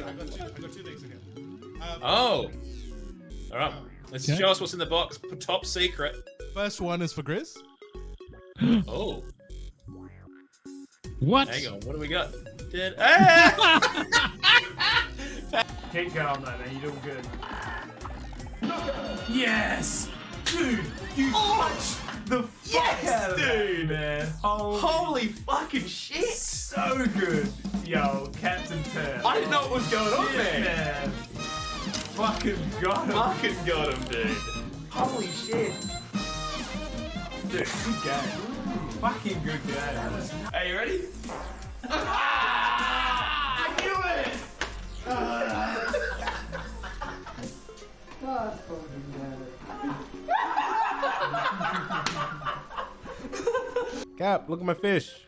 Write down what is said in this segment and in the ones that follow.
I got two things again. Oh. All right. Let's show us what's in the box. Top secret. First one is for Grizz. Oh. What? Hang on. What do we got? Keep going though, man. You're doing good. Yes! Dude, you punched the fuck out of that, man. Holy fucking shit! So good. Yo, Captain Pearl. I didn't know what was going on, man. Fucking got him. Fucking got him, dude. Holy shit. Dude, good game. Fucking good game. Are you ready? I knew it! Cap, look at my fish.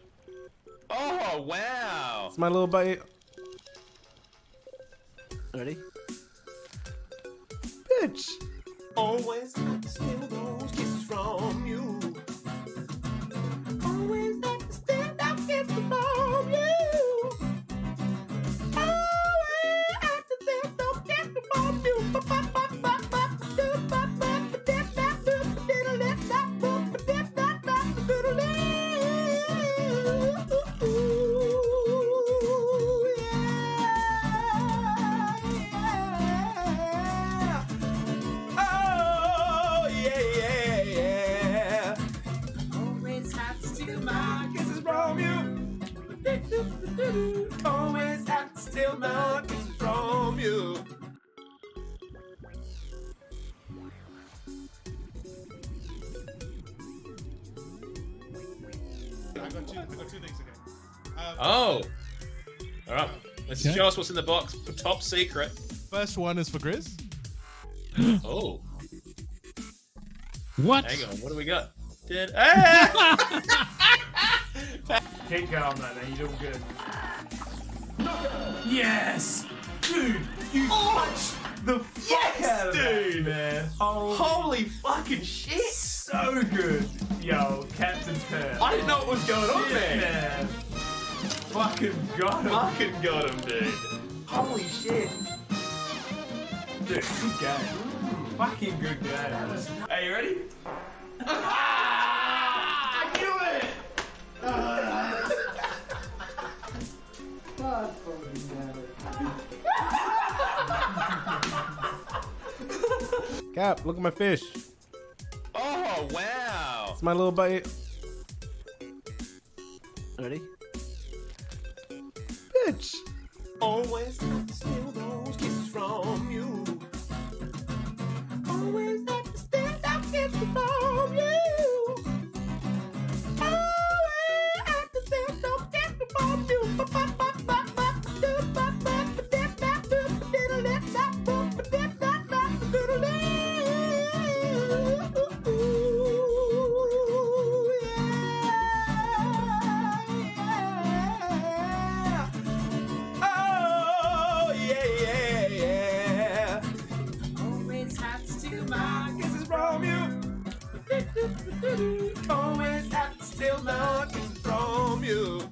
Oh, wow. It's my little buddy. Ready? Bitch. Always got to steal those kisses from you. Always got to steal that kiss from you. Always got to steal those kisses from you. Always have to steal my kisses from you. I got two things again. Oh. All right. Let's show us what's in the box. Top secret. First one is for Grizz. Oh. What? Hang on. What do we got? Keep going though, man. You're doing good. Yes! Dude, you punched the fuck out of that, man. Holy fucking shit! So good. Yo, Captain Pearl. I didn't know what was going on, man. Fucking got him. Fucking got him, dude. Holy shit. Dude, good game. Fucking good game. Are you ready? I knew it! Cap, look at my fish. Oh, wow. It's my little buddy. Ready? Bitch. Always got to steal those kisses from you. Always got to steal that kisses from you. Always got to steal those kisses from you. Always have to steal my kisses from you.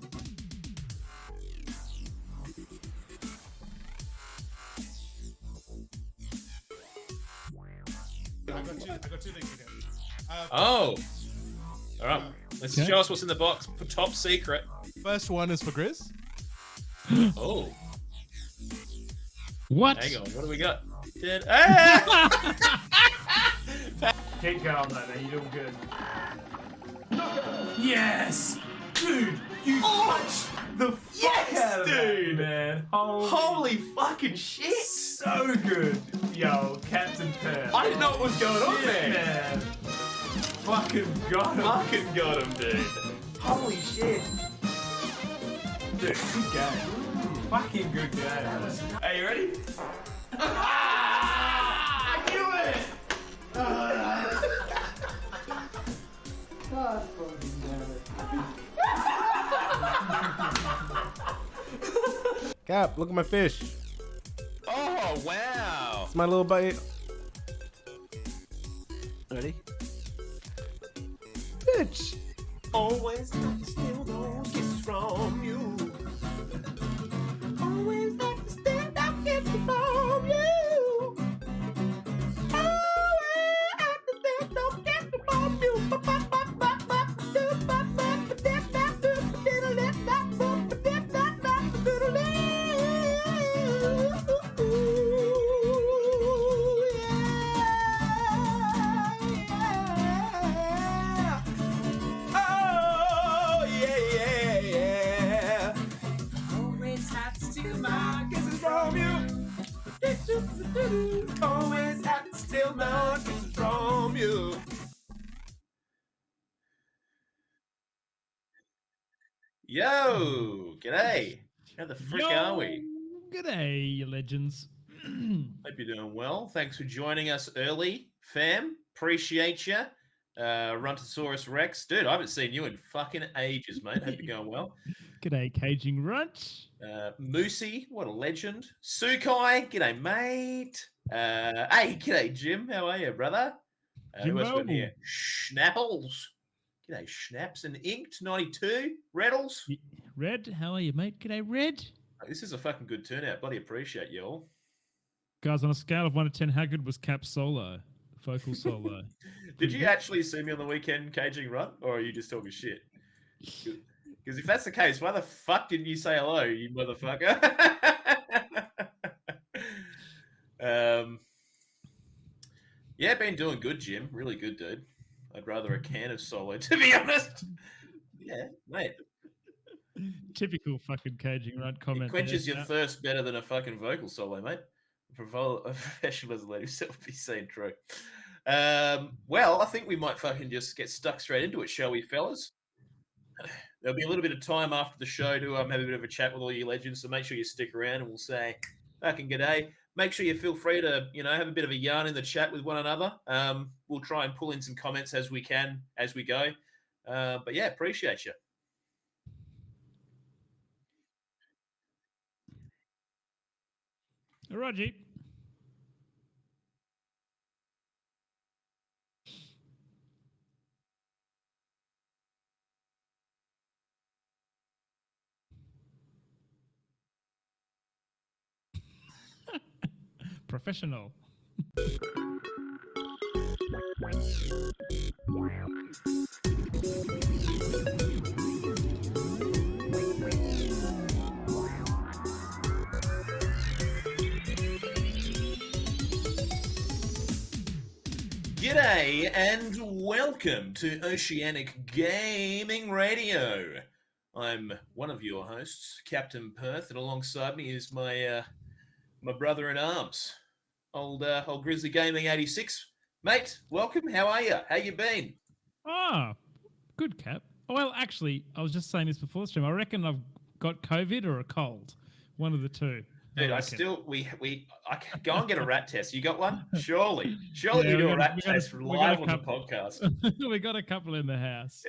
I got two things again. Oh. All right. Let's show us what's in the box. Top secret. First one is for Grizz. Oh. What? Hang on. What do we got? Keep going though, man. You're doing good. Yes! Dude, you punched the fuck out of that, man. Holy fucking shit! So good. Yo, Captain Pearl. I didn't know what was going on, man. Fucking got him. Fucking got him, dude. Holy shit. Dude, good game. Fucking good game. Are you ready? I knew it! Cap, look at my fish. Oh, wow. It's my little buddy. Ready? Bitch. Always got to steal those kisses from you. Always got to steal that Yo, g'day. How the frick are we? G'day, you legends. Hope you're doing well. Thanks for joining us early, fam. Appreciate you. Runtosaurus Rex. Dude, I haven't seen you in fucking ages, mate. Hope you're going well. G'day, Caging Runt. Moosey, what a legend. Sukai, g'day, mate. Hey, g'day, Jim. How are you, brother? Who else we got here? Schnapples. G'day, Schnaps and Inked 92. Reddles. Red, how are you, mate? G'day, Red. This is a fucking good turnout. Bloody appreciate you all. Guys, on a scale of 1 to 10, how good was Cap's solo? Vocal solo. Did you actually see me on the weekend caging run, or are you just talking shit? Because if that's the case, why the fuck didn't you say hello, you motherfucker? Yeah, been doing good, Jim. Really good, dude. I'd rather a can of solo, to be honest. Yeah, mate. Typical fucking Caging Runt comment. It quenches your thirst better than a fucking vocal solo, mate. A professional doesn't let himself be seen, true. Well, I think we might fucking just get stuck straight into it, shall we, fellas? There'll be a little bit of time after the show to have a bit of a chat with all you legends, so make sure you stick around and we'll say fucking g'day. Make sure you feel free to, have a bit of a yarn in the chat with one another. We'll try and pull in some comments as we can, as we go. But yeah, appreciate you. Roger. Professional. G'day and welcome to Oceanic Gaming Radio. I'm one of your hosts, Captain Perth, and alongside me is my my brother in arms, old Grizzly Gaming 86. Mate, welcome. How are you? How you been? Ah, good, Cap. Well, actually, I was just saying this before the stream. I reckon I've got COVID or a cold. One of the two. Dude, I can go and get a rat test. You got one? Surely you do a rat test live on the podcast. We got a couple in the house.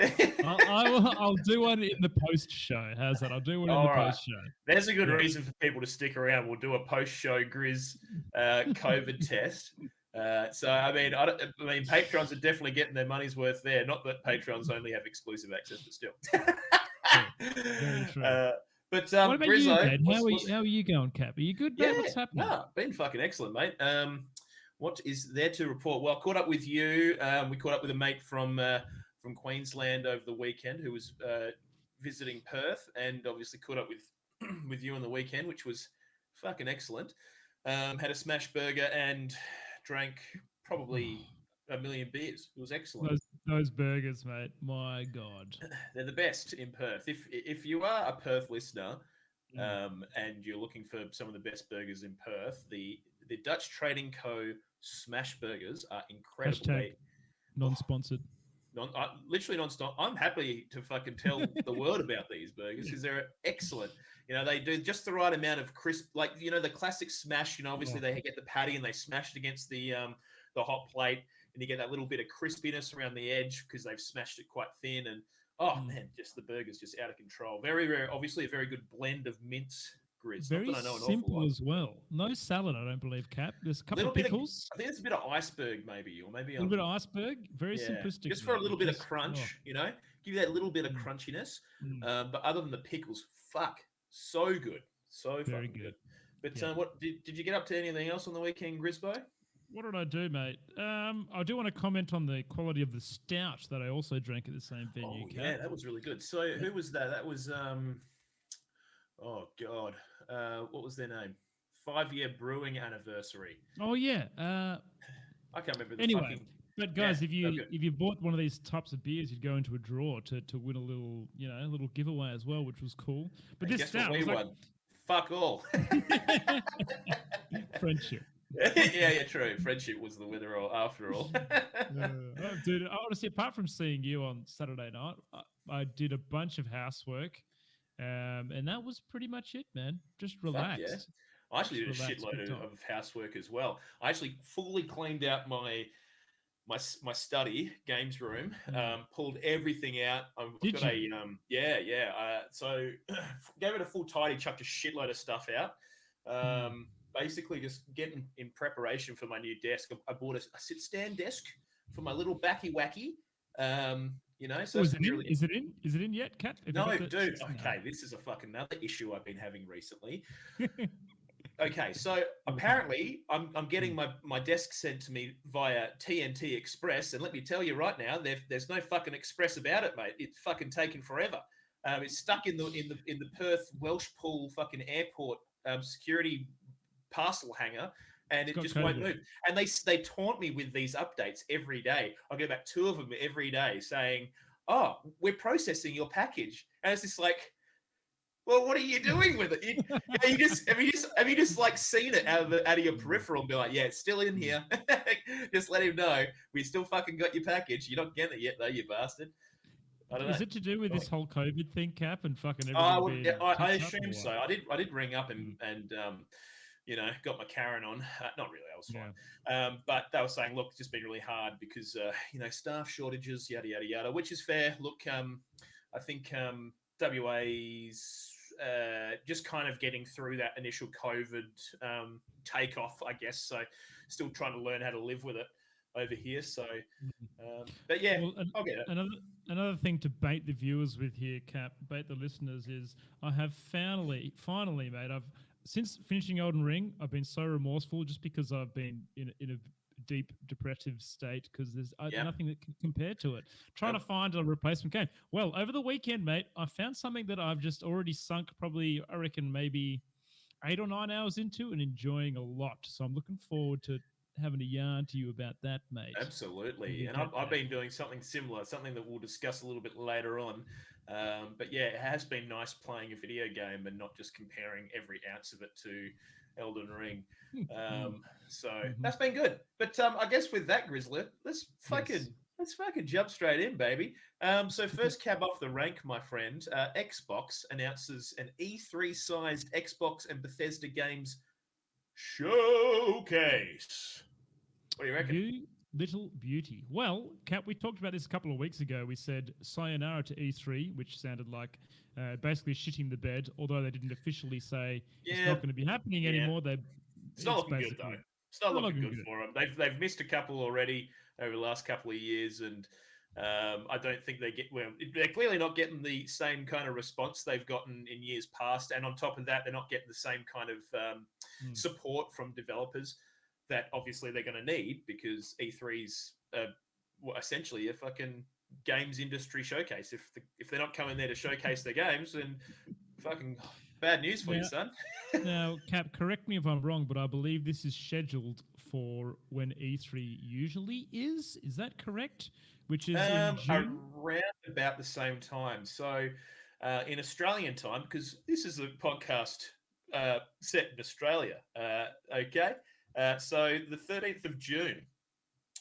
I'll do one in the post show. How's that? I'll do one in the post show. There's a good reason for people to stick around. We'll do a post show Grizz COVID test. So I mean, patrons are definitely getting their money's worth there. Not that patrons only have exclusive access, but still. Very true. But what about Grizzo, you, Dad? How are you going, Cap? Are you good, mate? What's happening? No, been fucking excellent, mate. What is there to report? Well, caught up with you. We caught up with a mate from Queensland over the weekend who was visiting Perth, and obviously caught up with you on the weekend, which was fucking excellent. Had a smash burger and drank probably a million beers. It was excellent. Those burgers, mate. My God, they're the best in Perth. If you are a Perth listener, and you're looking for some of the best burgers in Perth, the Dutch Trading Co. smash burgers are incredible. Non-sponsored. Literally non-stop. I'm happy to fucking tell the world about these burgers because they're excellent. They do just the right amount of crisp, like the classic smash. Obviously they get the patty and they smash it against the hot plate, and you get that little bit of crispiness around the edge because they've smashed it quite thin. And man, just the burger's just out of control. Very, very obviously a very good blend of mince. Grizz. Very simple as well. No salad, I don't believe, Cap. There's a couple of pickles. I think there's a bit of iceberg, maybe, or maybe a little bit of iceberg. Very simplistic. Just for a little bit of crunch, give you that little bit of crunchiness. But other than the pickles, fuck, so good, so very good. But what did you get up to anything else on the weekend, Grisbo? What did I do, mate? I do want to comment on the quality of the stout that I also drank at the same venue. Oh, yeah, that was really good. So who was that? That was oh God, what was their name? 5-year brewing anniversary. Oh yeah. I can't remember. But guys, if you bought one of these types of beers, you'd go into a draw to win a little a little giveaway as well, which was cool. But this stout was won. Fuck all. Friendship. yeah, true. Friendship was the winner after all. Dude, honestly, apart from seeing you on Saturday night, I did a bunch of housework And that was pretty much it, man. Just Fuck relaxed. yeah. I actually did a Just relax, shitload good time. of housework as well. I actually fully cleaned out my study games room, pulled everything out. I've Did got you? so gave it a full tidy, chucked a shitload of stuff out. Basically just getting in preparation for my new desk. I bought a sit stand desk for my little backy wacky. So Oh, that's been really. Is it in? Is it in yet, Kat? Have you No, got the dude. shits? Okay, this is a fucking another issue I've been having recently. Okay, so apparently I'm getting my desk sent to me via TNT Express, and let me tell you right now, there's no fucking express about it, mate. It's fucking taken forever. It's stuck in the Perth Welshpool fucking airport security parcel hanger, and it just won't move. And they taunt me with these updates every day. I get about 2 of them every day saying, "Oh, we're processing your package," and it's just like, well, what are you doing with it? Have you just like seen it out of your peripheral and be like, yeah, it's still in here. Just let him know we still fucking got your package. You're not getting it yet, though, you bastard. I don't know. Is it to do with this whole COVID thing, Cap, and fucking I everything being? I assume so. I did ring up and got my Karen on. Not really, I was fine. But they were saying, look, it's just been really hard because staff shortages, yada yada yada, which is fair. Look, I think WA's just kind of getting through that initial COVID takeoff, I guess. So still trying to learn how to live with it over here. So, but yeah, I'll get it. Another thing to bait the viewers with here, Cap, bait the listeners, is I have finally, mate, since finishing Elden Ring, I've been so remorseful just because I've been in a deep depressive state because there's nothing that can compare to it. Trying to find a replacement game. Well, over the weekend, mate, I found something that I've just already sunk probably, I reckon, maybe 8 or 9 hours into and enjoying a lot. So I'm looking forward to having a yarn to you about that, mate. Absolutely. And I've been doing something similar, something that we'll discuss a little bit later on. But yeah, it has been nice playing a video game and not just comparing every ounce of it to Elden Ring. So that's been good. But I guess with that, Grizzly, let's fucking jump straight in, baby. So first cab off the rank, my friend, Xbox announces an E3-sized Xbox and Bethesda games showcase. What do you reckon? You little beauty. Well, Cap, we talked about this a couple of weeks ago. We said sayonara to E3, which sounded like basically shitting the bed, although they didn't officially say it's not going to be happening anymore. It's not looking good, though. It's not looking good for them. They've missed a couple already over the last couple of years, and I don't think they're clearly not getting the same kind of response they've gotten in years past. And on top of that, they're not getting the same kind of support from developers that obviously they're going to need because E3's essentially a fucking games industry showcase. If they're not coming there to showcase their games, then fucking bad news for you, son. Now, Cap, correct me if I'm wrong, but I believe this is scheduled for when E3 usually is. Is that correct? Which is in June? Around about the same time. So in Australian time, because this is a podcast set in Australia, okay? So the 13th of June,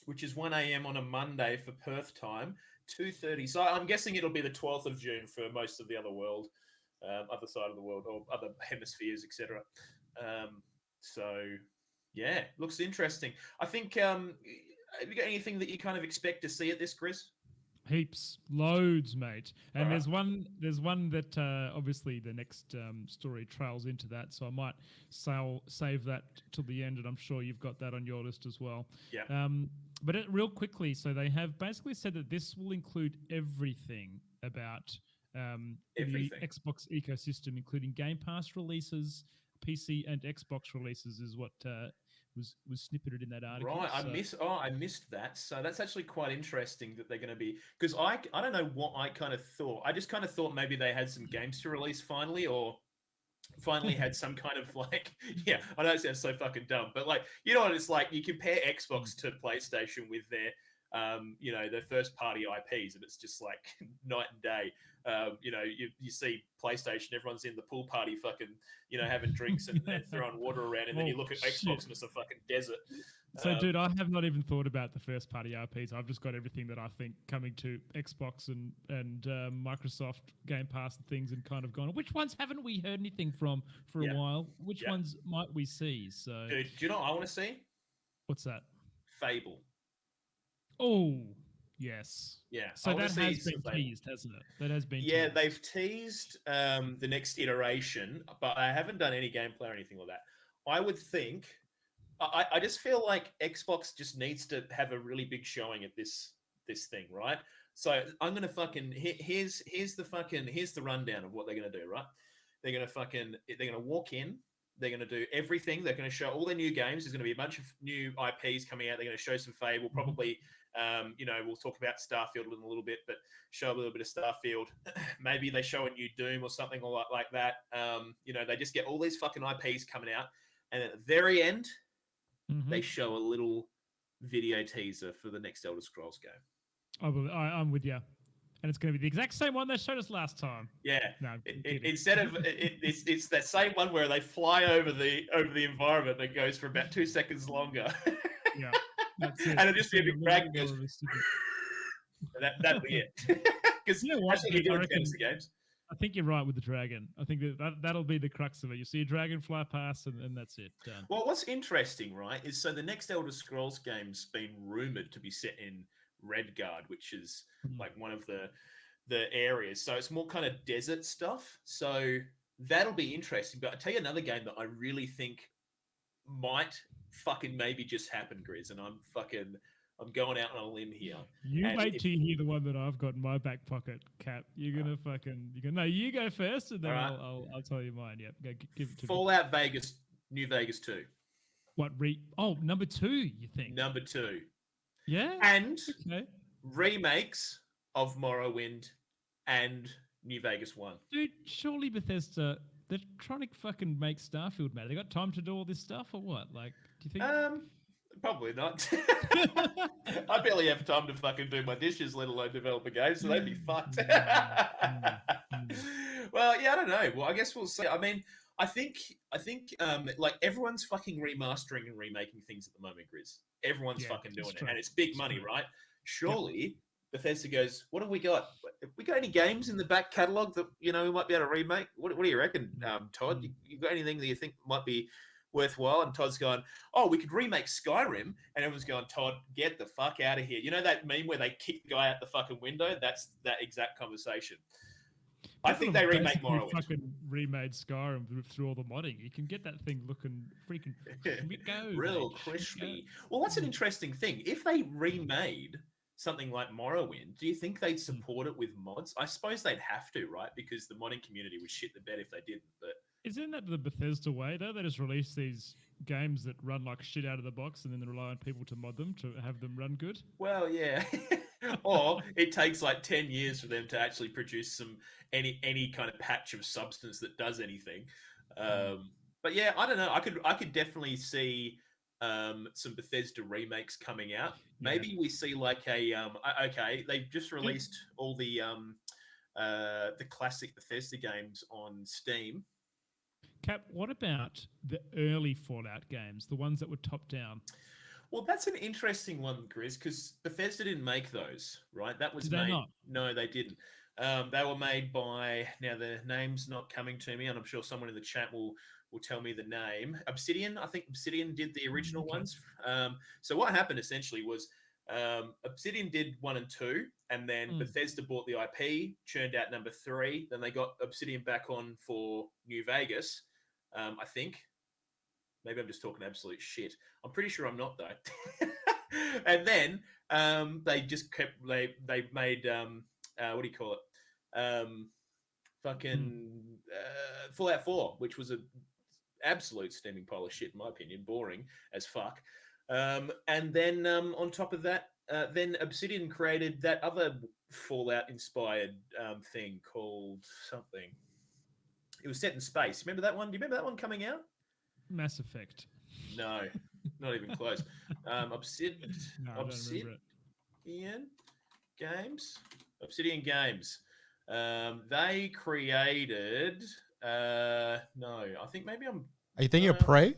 which is 1 a.m. on a Monday for Perth time, 2:30. So I'm guessing it'll be the 12th of June for most of the other world, other side of the world, or other hemispheres, etc. So yeah, looks interesting. I think. Have you got anything that you kind of expect to see at this, Chris? Heaps, loads, mate. And there's one that obviously the next story trails into that, so I might save that till the end, and I'm sure you've got that on your list as well. Yeah. But real quickly, so they have basically said that this will include everything about the Xbox ecosystem, including Game Pass releases, PC and Xbox releases, is what was snippeted in that article. Right, I missed that. So that's actually quite interesting that they're going to be, because I don't know what I kind of thought. I just kind of thought maybe they had some games to release finally, or finally had some kind of like, yeah, I know it sounds so fucking dumb, but like, you know what it's like, you compare Xbox to PlayStation with their their first party IPs, and it's just like night and day. You see PlayStation, everyone's in the pool party fucking, having drinks and throwing water around, and then you look at Xbox and it's a fucking desert. So, dude, I have not even thought about the first party RPs. I've just got everything that I think coming to Xbox and Microsoft Game Pass and things, and kind of gone, which ones haven't we heard anything from for Yeah. a while? Which Yeah. ones might we see? So, Dude, do you know what I want to see? what's that? Fable. Oh, yes. Yeah. I So wanna that see has some been Fable. teased, hasn't it? That has been Yeah, teased. they've teased the next iteration, but I haven't done any gameplay or anything like that. I would think I just feel like Xbox just needs to have a really big showing at this thing, right? So I'm gonna fucking here's the rundown of what they're gonna do, right? They're gonna walk in, they're gonna do everything. They're gonna show all their new games. There's gonna be a bunch of new IPs coming out. They're gonna show some Fable, probably. We'll talk about Starfield in a little bit, but show a little bit of Starfield. Maybe they show a new Doom or something like that. They just get all these fucking IPs coming out, and at the very end, they show a little video teaser for the next Elder Scrolls game. I'm with you. And it's going to be the exact same one they showed us last time. Yeah. No, instead of it's that same one where they fly over the environment that goes for about 2 seconds longer. Yeah. That's it. And it'll just be a big dragon goes. That'll be it. Because you know what? that's what you do in fantasy games. I think you're right with the dragon. I think that'll be the crux of it. You see a dragon fly past, and that's it. Done. Well, what's interesting, right, is so the next Elder Scrolls game's been rumored to be set in Redguard, which is like one of the areas. So it's more kind of desert stuff. So that'll be interesting. But I tell you another game that I really think might fucking maybe just happen, Grizz, and I'm going out on a limb here. You wait till you hear the one that I've got in my back pocket, Cap. You're gonna you go first, and then right. I'll tell you mine. Yep, go give it to Fallout Vegas, New Vegas 2. What number 2? You think number 2? Yeah, and remakes of Morrowind and New Vegas 1. Dude, surely Bethesda, they're trying to fucking make Starfield, man. They got time to do all this stuff or what? Like, do you think? Probably not. I barely have time to fucking do my dishes, let alone develop a game, so they'd be fucked. Well, yeah, I don't know. Well, I guess we'll see. I mean, I think like everyone's fucking remastering and remaking things at the moment, Grizz. Everyone's fucking doing it, and it's big money, right? Surely Bethesda goes, what have we got? Have we got any games in the back catalogue that we might be able to remake? What do you reckon, Todd? You got anything that you think might be worthwhile? And Todd's going, oh, we could remake Skyrim. And everyone's going, Todd, get the fuck out of here. You know that meme where they kick the guy out the fucking window? That's that exact conversation. I think they remake Morrowind. Fucking remade Skyrim through all the modding. You can get that thing looking freaking real crispy. Well, that's an interesting thing. If they remade something like Morrowind, do you think they'd support it with mods? I suppose they'd have to, right? Because the modding community would shit the bed if they didn't. But isn't that the Bethesda way, though? They just release these games that run like shit out of the box and then they rely on people to mod them to have them run good? Well, yeah. Or it takes like 10 years for them to actually produce any kind of patch of substance that does anything. But yeah, I don't know. I could definitely see some Bethesda remakes coming out. Maybe we see like they've just released all the classic Bethesda games on Steam. Cap, what about the early Fallout games, the ones that were top down? Well, that's an interesting one, Grizz, because Bethesda didn't make those, right? That was Did made. They not? No, they didn't. They were made by, now the name's not coming to me, and I'm sure someone in the chat will tell me the name. Obsidian, I think Obsidian did the original ones. So what happened essentially was Obsidian did 1 and 2, and then Bethesda bought the IP, churned out number 3. Then they got Obsidian back on for New Vegas, I think. Maybe I'm just talking absolute shit. I'm pretty sure I'm not, though. And then they just kept, they made, what do you call it? Fallout 4, which was an absolute steaming pile of shit, in my opinion. Boring as fuck. And then on top of that, then Obsidian created that other Fallout-inspired thing called something. It was set in space. Remember that one? Do you remember that one coming out? Mass Effect. No, not even close. Obsidian Games. Obsidian Games. They created. No, I think maybe I'm. Are you thinking of Prey?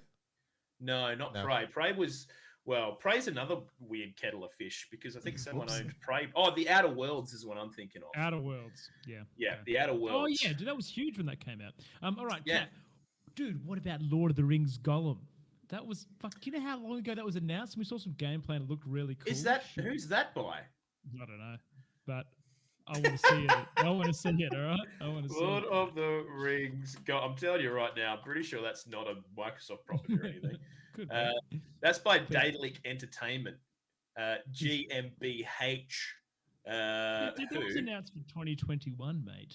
No, not Prey. Prey was Well, Prey's another weird kettle of fish because I think someone Oops. owned Prey. Oh, the Outer Worlds is what I'm thinking of. Outer Worlds. Yeah. Yeah, okay. the Outer Oh Worlds. yeah, dude, that was huge when that came out. All right, Yeah. Kat. Dude, what about Lord of the Rings Gollum? That was fuck. You know how long ago that was announced? We saw some gameplay and it looked really cool. Is that who's that by? I don't know, but I want to see it. I want to see it. All right, I want to see Lord it. of the Rings. I'm telling you right now, I'm pretty sure that's not a Microsoft property or anything. Could be. That's by Daedalic Entertainment, GmbH. Dude, that was Who? announced for 2021, mate.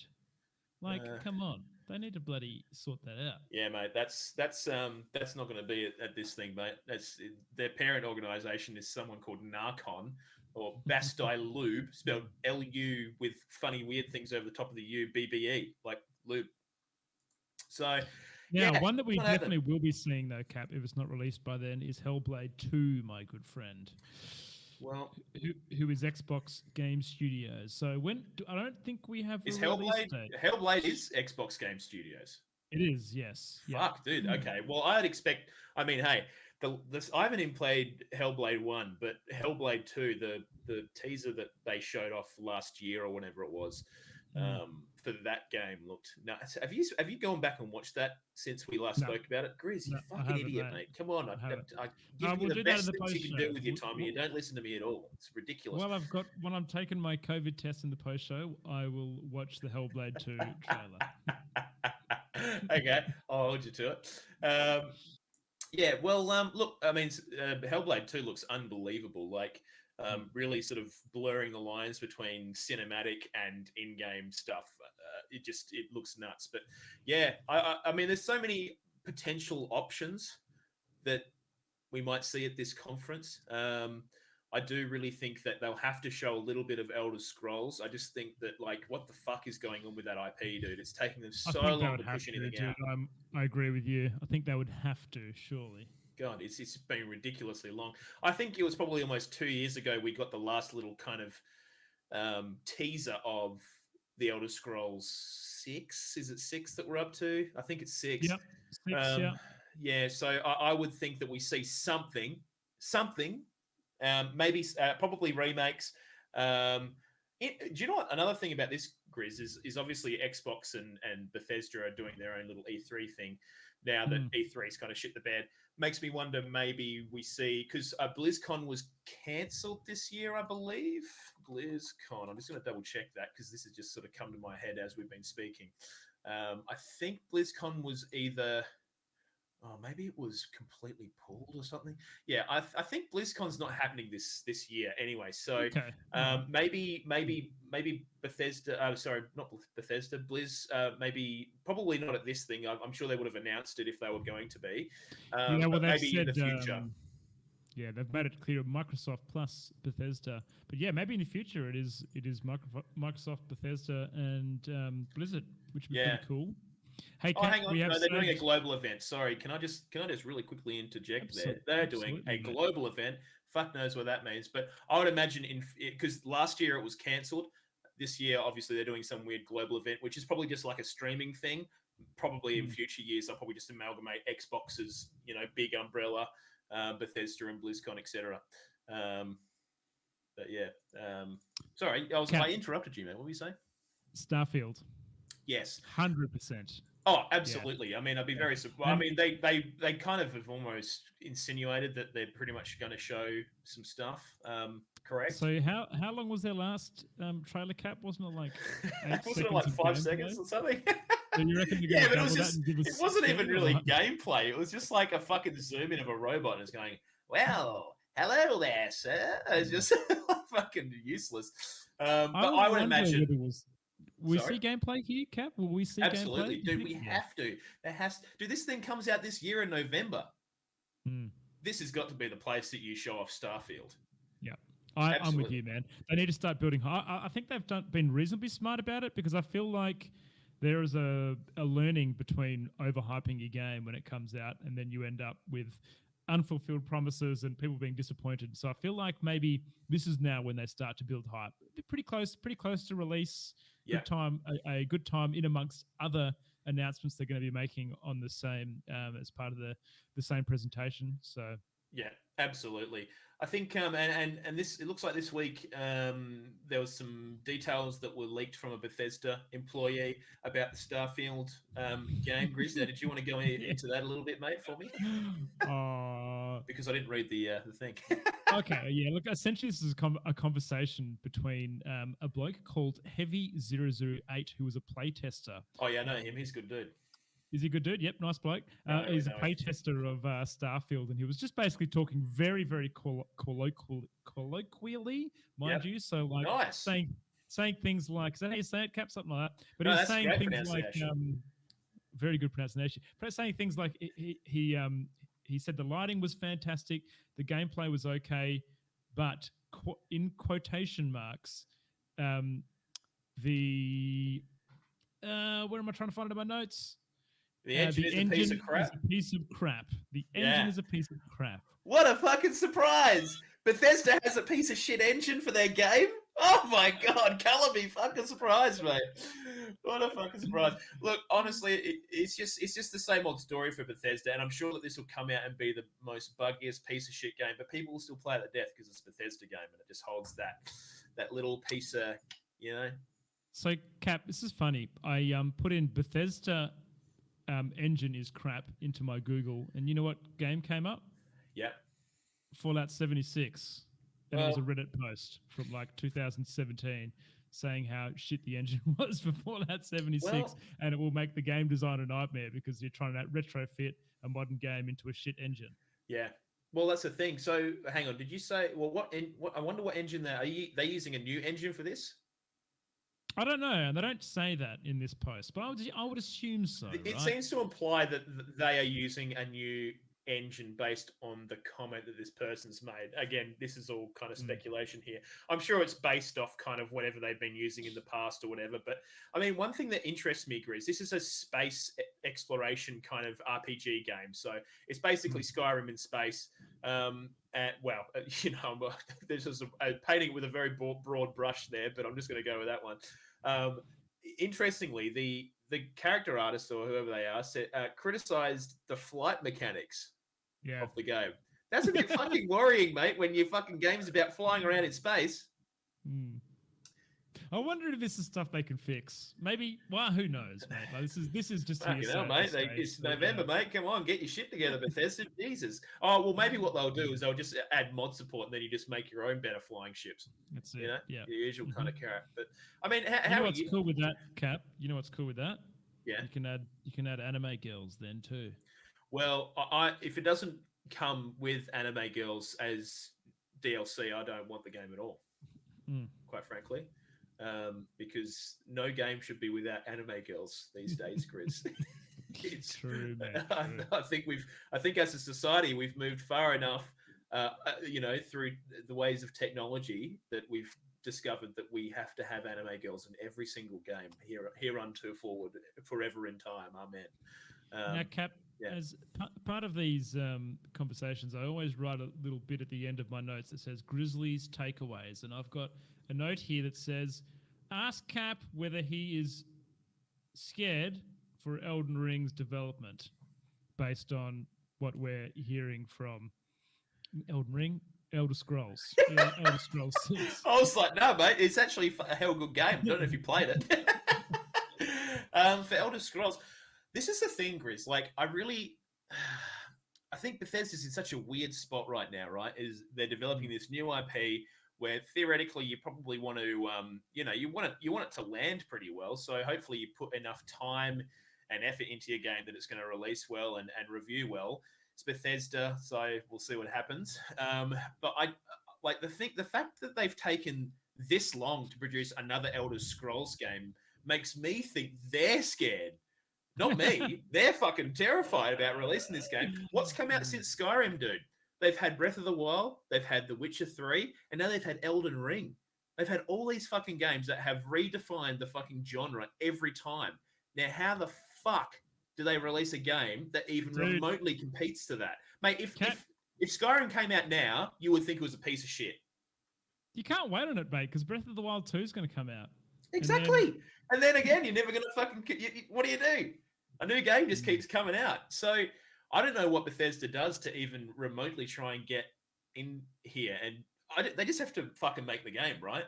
Like, come on, they need to bloody sort that out. Yeah, mate. That's not going to be at this thing, mate. Their parent organization is someone called Narcon or Basti Lube, spelled LU with funny weird things over the top of the U, BBE, like lube. So Yeah, one that we it's gonna definitely happen. will be seeing though, Cap, if it's not released by then, is Hellblade 2, my good friend. Well, Who is Xbox Game Studios? So I don't think we have is a release Hellblade? date. Hellblade is Xbox Game Studios. It is, yes. Yeah. Fuck, dude. Okay. Well, I'd expect. I mean, hey, I haven't even played Hellblade 1, but Hellblade 2, the teaser that they showed off last year or whenever it was, for that game looked nuts. Have you gone back and watched that since we last No. spoke about it? Grizz, you No, I fucking haven't, idiot, mate. mate. Come on. I No, give we'll you do the that in best the things you can post-show. do with your time, and you don't listen to me at all. It's ridiculous. Well, when I'm taking my COVID test in the post show, I will watch the Hellblade 2 trailer. Okay, I'll hold you to it. Yeah, well, look, I mean, Hellblade 2 looks unbelievable. Like, really sort of blurring the lines between cinematic and in-game stuff. It looks nuts. But yeah, I mean, there's so many potential options that we might see at this conference. I do really think that they'll have to show a little bit of Elder Scrolls. I just think that, like, what the fuck is going on with that IP, dude? It's taking them so long to push anything out. I agree with you. I think they would have to, surely. God, it's been ridiculously long. I think it was probably almost 2 years ago we got the last little kind of teaser of the Elder Scrolls 6. Is it 6 that we're up to? I think it's 6. Yep, 6, yeah. Yeah, so I would think that we see something, maybe probably remakes. Do you know what? Another thing about this, Grizz, is obviously Xbox and Bethesda are doing their own little E3 thing now that E3's kind of shit the bed. Makes me wonder maybe we see, because BlizzCon was cancelled this year, I believe. BlizzCon. I'm just going to double check that because this has just sort of come to my head as we've been speaking. I think BlizzCon was either... Oh, maybe it was completely pulled or something. Yeah, I think BlizzCon's not happening this year anyway. So maybe Bethesda. Sorry, not Bethesda. Blizz. Maybe probably not at this thing. I'm sure they would have announced it if they were going to be. Well, maybe in the future. Yeah, they've made it clear Microsoft plus Bethesda. But yeah, maybe in the future it is Microsoft, Bethesda, and Blizzard, which would be pretty cool. Hey, Kat, hang on. No, they're doing a global event. Sorry, can I just really quickly interject there? They're doing a global event. Fuck knows what that means. But I would imagine because last year it was cancelled. This year, obviously, they're doing some weird global event, which is probably just like a streaming thing. Probably in future years, they'll probably just amalgamate Xbox's, big umbrella, Bethesda and BlizzCon, etc. But yeah, sorry, I interrupted you, man. What were you saying? Starfield. Yes, 100%. Oh, absolutely. Yeah. I mean, I'd be very surprised. I mean, they kind of have almost insinuated that they're pretty much going to show some stuff. Correct. So how long was their last trailer, Cap? Wasn't it like 8 wasn't it like 5 seconds or something? So you reckon yeah, but it wasn't even really gameplay. It was just like a fucking zoom in of a robot and it's going, well, hello there, sir. It's just fucking useless. But I would imagine... Will we see gameplay here, Cap? Will we see Absolutely, gameplay? Dude, we have to. Dude, this thing comes out this year in November. This has got to be the place that you show off Starfield. Yeah, I'm with you, man. They need to start building. I think they've been reasonably smart about it because I feel like there is a learning between overhyping your game when it comes out and then you end up with unfulfilled promises and people being disappointed. So I feel like maybe this is now when they start to build hype. They're pretty close to release. Good time, a good time in amongst other announcements they're going to be making on the same as part of the same presentation. So Yeah, absolutely. I think, and this, it looks like this week there was some details that were leaked from a Bethesda employee about the Starfield game. Grizz, now, did you want to go Yeah. into that a little bit, mate, for me? Because I didn't read the thing. Okay, yeah. Look, essentially, this is a conversation between a bloke called Heavy008, who was a playtester. Oh yeah, I know him. He's a good dude. Is he a good dude? Yep, nice bloke. No, I don't He's a really know him. playtester of Starfield, and he was just basically talking very, very colloquially, mind Yep. you. So, like, Nice. saying things like, is that how you say it, Cap? Something like that. But No, he was that's saying great things like, pronunciation. very good pronunciation. But saying things like he said the lighting was fantastic, the gameplay was okay, but in quotation marks, the where am I trying to find it in my notes? The engine is a piece of crap. Is a piece of crap. The Yeah. engine is a piece of crap. What a fucking surprise! Bethesda has a piece of shit engine for their game. Oh my god, colour me fucking surprised, mate. What a fucking surprise. Look, honestly, it's just the same old story for Bethesda, and I'm sure that this will come out and be the most buggiest piece of shit game, but people will still play it to death because it's a Bethesda game and it just holds that little piece of, you know. So, Cap, this is funny. I put in Bethesda engine is crap into my Google, and you know what game came up? Yeah. Fallout 76. And it was a Reddit post from like 2017 saying how shit the engine was for Fallout 76, and it will make the game design a nightmare because you're trying to retrofit a modern game into a shit engine. Yeah. Well, that's the thing. So, hang on. Did you say? Well, what I wonder what engine they using a new engine for this? I don't know, and they don't say that in this post, but I would assume so. It right? seems to imply that they are using a new engine based on the comment that this person's made. Again, this is all kind of speculation here. I'm sure it's based off kind of whatever they've been using in the past or whatever. But I mean, one thing that interests me, Grizz, this is a space exploration kind of RPG game. So it's basically Skyrim in space. You know, this is painting it with a very broad brush there, but I'm just going to go with that one. Interestingly, the character artist or whoever they are criticized the flight mechanics of the game. That's a bit fucking worrying, mate, when your fucking game's about flying around in space. I wonder if this is stuff they can fix. Maybe. Well, who knows, mate? Like, this is just you know, mate. It's November, mate. Come on, get your shit together, Bethesda. Jesus. Oh well, maybe what they'll do is they'll just add mod support, and then you just make your own better flying ships. That's it. You know, yeah, your usual kind of character. But I mean, how you know what's cool with that, Cap? You know what's cool with that? Yeah, you can add anime girls then too. Well, if it doesn't come with anime girls as DLC, I don't want the game at all. Quite frankly. Because no game should be without anime girls these days, Chris. It's true, man. I think as a society we've moved far enough, through the ways of technology that we've discovered that we have to have anime girls in every single game here unto forward forever in time. Amen. Now, Cap, as part of these conversations, I always write a little bit at the end of my notes that says Grizzlies takeaways, and I've got a note here that says, ask Cap whether he is scared for Elden Ring's development based on what we're hearing from Elden Ring, Elder Scrolls. Elder Scrolls 6. I was like, no, mate, it's actually a hell good game. I don't know if you played it. For Elder Scrolls, this is the thing, Grizz. Like, I think Bethesda's in such a weird spot right now, right? Is they're developing this new IP where theoretically you probably want to, you want it to land pretty well. So hopefully you put enough time and effort into your game that it's going to release well and review well. It's Bethesda, so we'll see what happens. But the fact that they've taken this long to produce another Elder Scrolls game makes me think they're scared. Not me. They're fucking terrified about releasing this game. What's come out since Skyrim, dude? They've had Breath of the Wild, they've had The Witcher 3, and now they've had Elden Ring. They've had all these fucking games that have redefined the fucking genre every time. Now, how the fuck do they release a game that even remotely competes to that? Mate, if Skyrim came out now, you would think it was a piece of shit. You can't wait on it, mate, because Breath of the Wild 2 is going to come out. Exactly. And then again, you're never going to fucking... what do? A new game just keeps coming out. So I don't know what Bethesda does to even remotely try and get in here, and they just have to fucking make the game, right?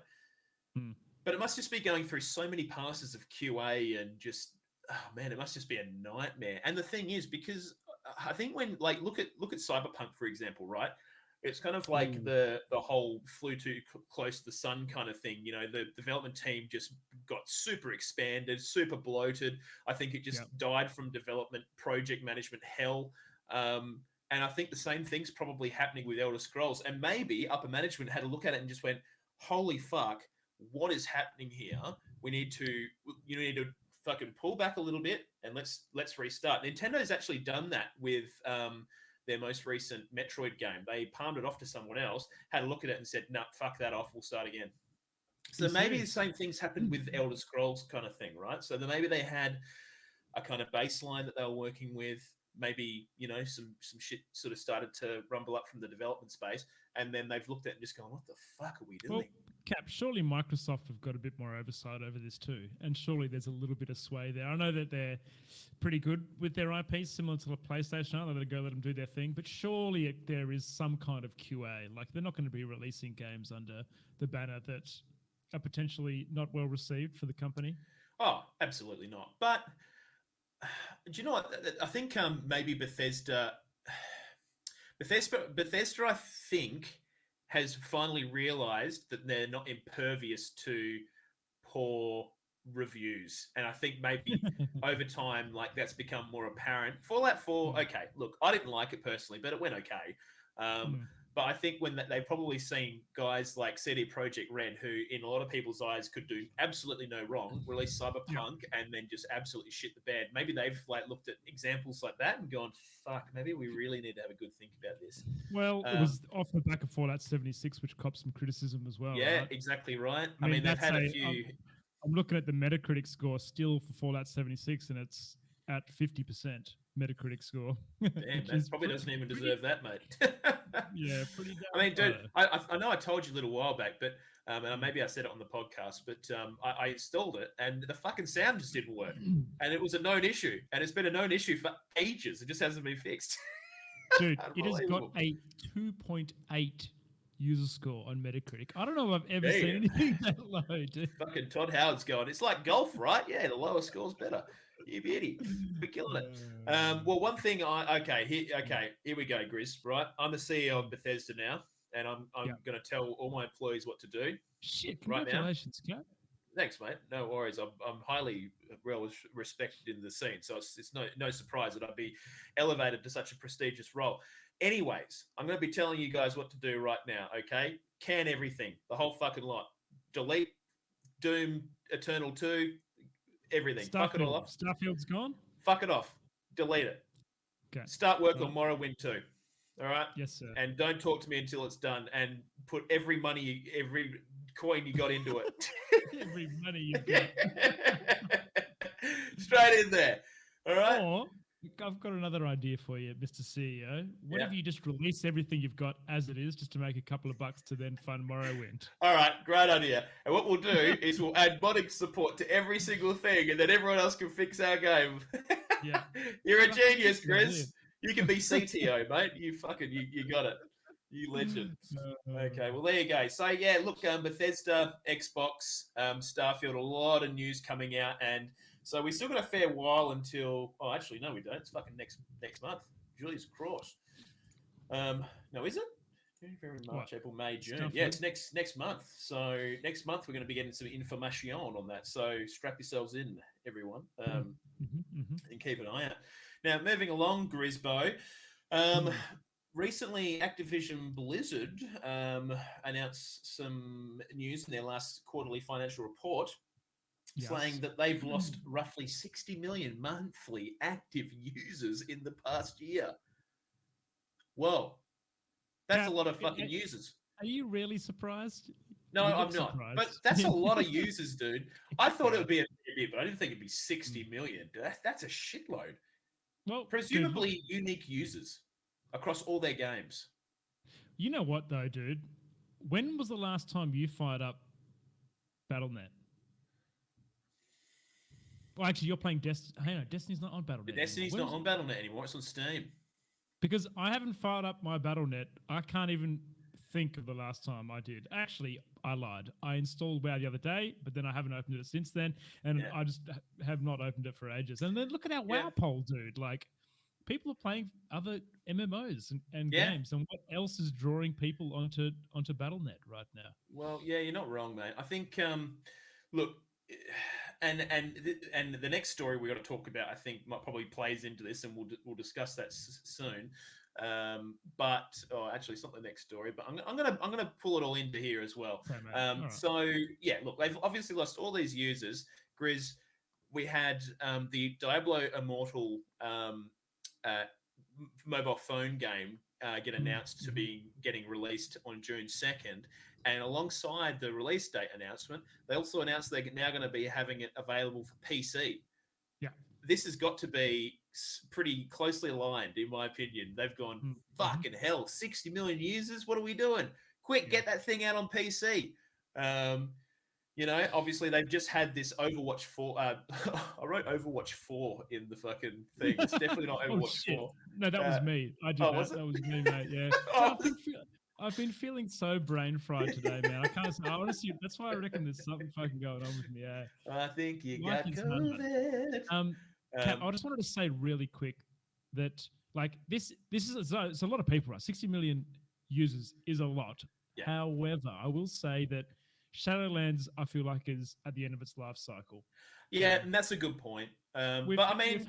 Hmm. But it must just be going through so many passes of QA and just, oh man, it must just be a nightmare. And the thing is, because I think when like look at Cyberpunk for example, right? It's kind of like Ooh. the whole flew too close to the sun kind of thing. You know, the development team just got super expanded, super bloated. I think it just died from development project management hell. And I think the same thing's probably happening with Elder Scrolls. And maybe upper management had a look at it and just went, "Holy fuck, what is happening here? You need to fucking pull back a little bit and let's restart." Nintendo's actually done that with their most recent Metroid game. They palmed it off to someone else, had a look at it and said, "No, fuck that off. We'll start again." So maybe the same things happened with Elder Scrolls kind of thing, right? So maybe they had a kind of baseline that they were working with. Maybe, you know, some shit sort of started to rumble up from the development space, and then they've looked at it and just gone, "What the fuck are we doing?" Well, Cap, surely Microsoft have got a bit more oversight over this too, and surely there's a little bit of sway there. I know that they're pretty good with their IPs, similar to the PlayStation. Are they go let them do their thing? But surely there is some kind of QA. Like they're not going to be releasing games under the banner that are potentially not well received for the company. Oh, absolutely not. But do you know what? I think maybe Bethesda, I think, has finally realized that they're not impervious to poor reviews, and I think maybe over time, like that's become more apparent. Fallout 4, okay, look, I didn't like it personally, but it went okay. But I think when they've probably seen guys like CD Projekt Red, who in a lot of people's eyes could do absolutely no wrong, release Cyberpunk and then just absolutely shit the bed. Maybe they've like looked at examples like that and gone, "Fuck, maybe we really need to have a good think about this." Well, it was off the back of Fallout 76, which copped some criticism as well. Yeah, right? exactly right. I mean they've had a few. I'm looking at the Metacritic score still for Fallout 76, and it's at 50% Metacritic score. Damn, that probably doesn't even deserve that, mate. Yeah, pretty. I mean, dude, I know I told you a little while back, but and maybe I said it on the podcast, but I installed it and the fucking sound just didn't work, and it was a known issue, and it's been a known issue for ages. It just hasn't been fixed. Dude, it has got a 2.8 user score on Metacritic. I don't know if I've ever seen anything that low, dude. Fucking Todd Howard's going, "It's like golf, right? Yeah, the lower score's better. You beauty. We're killing it." Well, one thing here we go, Grizz, right? I'm the CEO of Bethesda now, and I'm going to tell all my employees what to do. Shit, right now. congratulations, Cap. Thanks, mate. No worries. I'm highly well respected in the scene, so it's no surprise that I'd be elevated to such a prestigious role. Anyways, I'm going to be telling you guys what to do right now, okay? Can everything, the whole fucking lot. Delete Doom Eternal 2, everything. Fuck it all off. Starfield's gone? Fuck it off. Delete it. Okay. Start work on Morrowind 2. All right? Yes, sir. And don't talk to me until it's done, and put every coin you got into it. Every money you've got. Straight in there. All right? Or, I've got another idea for you, Mr. CEO. What if you just release everything you've got as it is, just to make a couple of bucks to then fund Morrowind? All right, great idea. And what we'll do is we'll add modding support to every single thing, and then everyone else can fix our game. Yeah. You're a genius, Chris. You can be CTO, mate. You got it. You legend. Okay, well, there you go. So, yeah, look, Bethesda, Xbox, Starfield, a lot of news coming out. And so we still got a fair while until... Oh, actually, no, we don't. It's fucking next month. Julius Cross. No, is it? February, March, April, May, June. Starfield? Yeah, it's next month. So next month, we're going to be getting some information on that. So strap yourselves in, everyone, and keep an eye out. Now, moving along, Grisbo. Recently, Activision Blizzard announced some news in their last quarterly financial report, saying that they've lost roughly 60 million monthly active users in the past year. Whoa. That's a lot of fucking users. Are you really surprised? No, I'm not. But that's a lot of users, dude. I thought it would be a bit, but I didn't think it'd be 60 million. That's a shitload. Well, presumably unique users across all their games. You know what, though, dude? When was the last time you fired up Battle.net? Well, actually, you're playing Destiny. Hey, no, Destiny's not on Battle.net. Destiny's not on Battle.net anymore. It's on Steam. Because I haven't fired up my BattleNet. I can't even think of the last time I did. Actually, I lied. I installed WoW the other day, but then I haven't opened it since then, and Yeah. I just have not opened it for ages. And then look at our Yeah. WoW poll, dude. Like, people are playing other MMOs and Yeah. games, and what else is drawing people onto BattleNet right now? Well, yeah, you're not wrong, mate. I think, look, and the next story we got to talk about, I think, might probably plays into this, and we'll discuss that soon. But actually, it's not the next story, but I'm gonna pull it all into here as well. Okay, mate. All right. So yeah, look, they've obviously lost all these users. Grizz, we had the Diablo Immortal uh, mobile phone game get announced to be getting released on June 2nd. And alongside the release date announcement, they also announced they're now going to be having it available for PC. Yeah. This has got to be pretty closely aligned, in my opinion. They've gone, fucking hell, 60 million users? What are we doing? Quick, get that thing out on PC. You know, obviously they've just had this Overwatch 4. I wrote Overwatch 4 in the fucking thing. It's definitely not Overwatch 4. No, that was me. I did oh, that. was it? That was me, mate. Yeah. Oh. I've been feeling so brain fried today, man. I can't. I honestly, that's why I reckon there's something fucking going on with me. Yeah. I think you Life got is COVID. Kat, I just wanted to say really quick that like this is it's a lot of people, right? 60 million users is a lot. Yeah. However, I will say that Shadowlands, I feel like, is at the end of its life cycle. Yeah, and that's a good point. But I mean,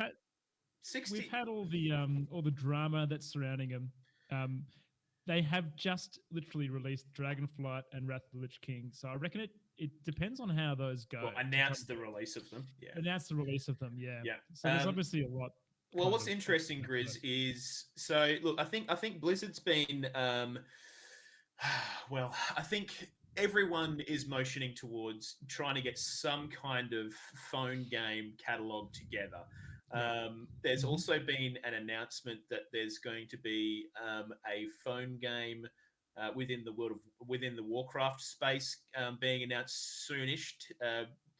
60. We've had all the drama that's surrounding them. They have just literally released Dragonflight and Wrath of the Lich King, so I reckon it depends on how those go. Well, announce the release of them. Yeah. Announce the release of them. Yeah. Yeah. So there's obviously a lot. Well, what's interesting, Grizz, is so look. I think Blizzard's been. Well, I think everyone is motioning towards trying to get some kind of phone game catalog together. There's also been an announcement that there's going to be a phone game within the Warcraft space being announced soonish.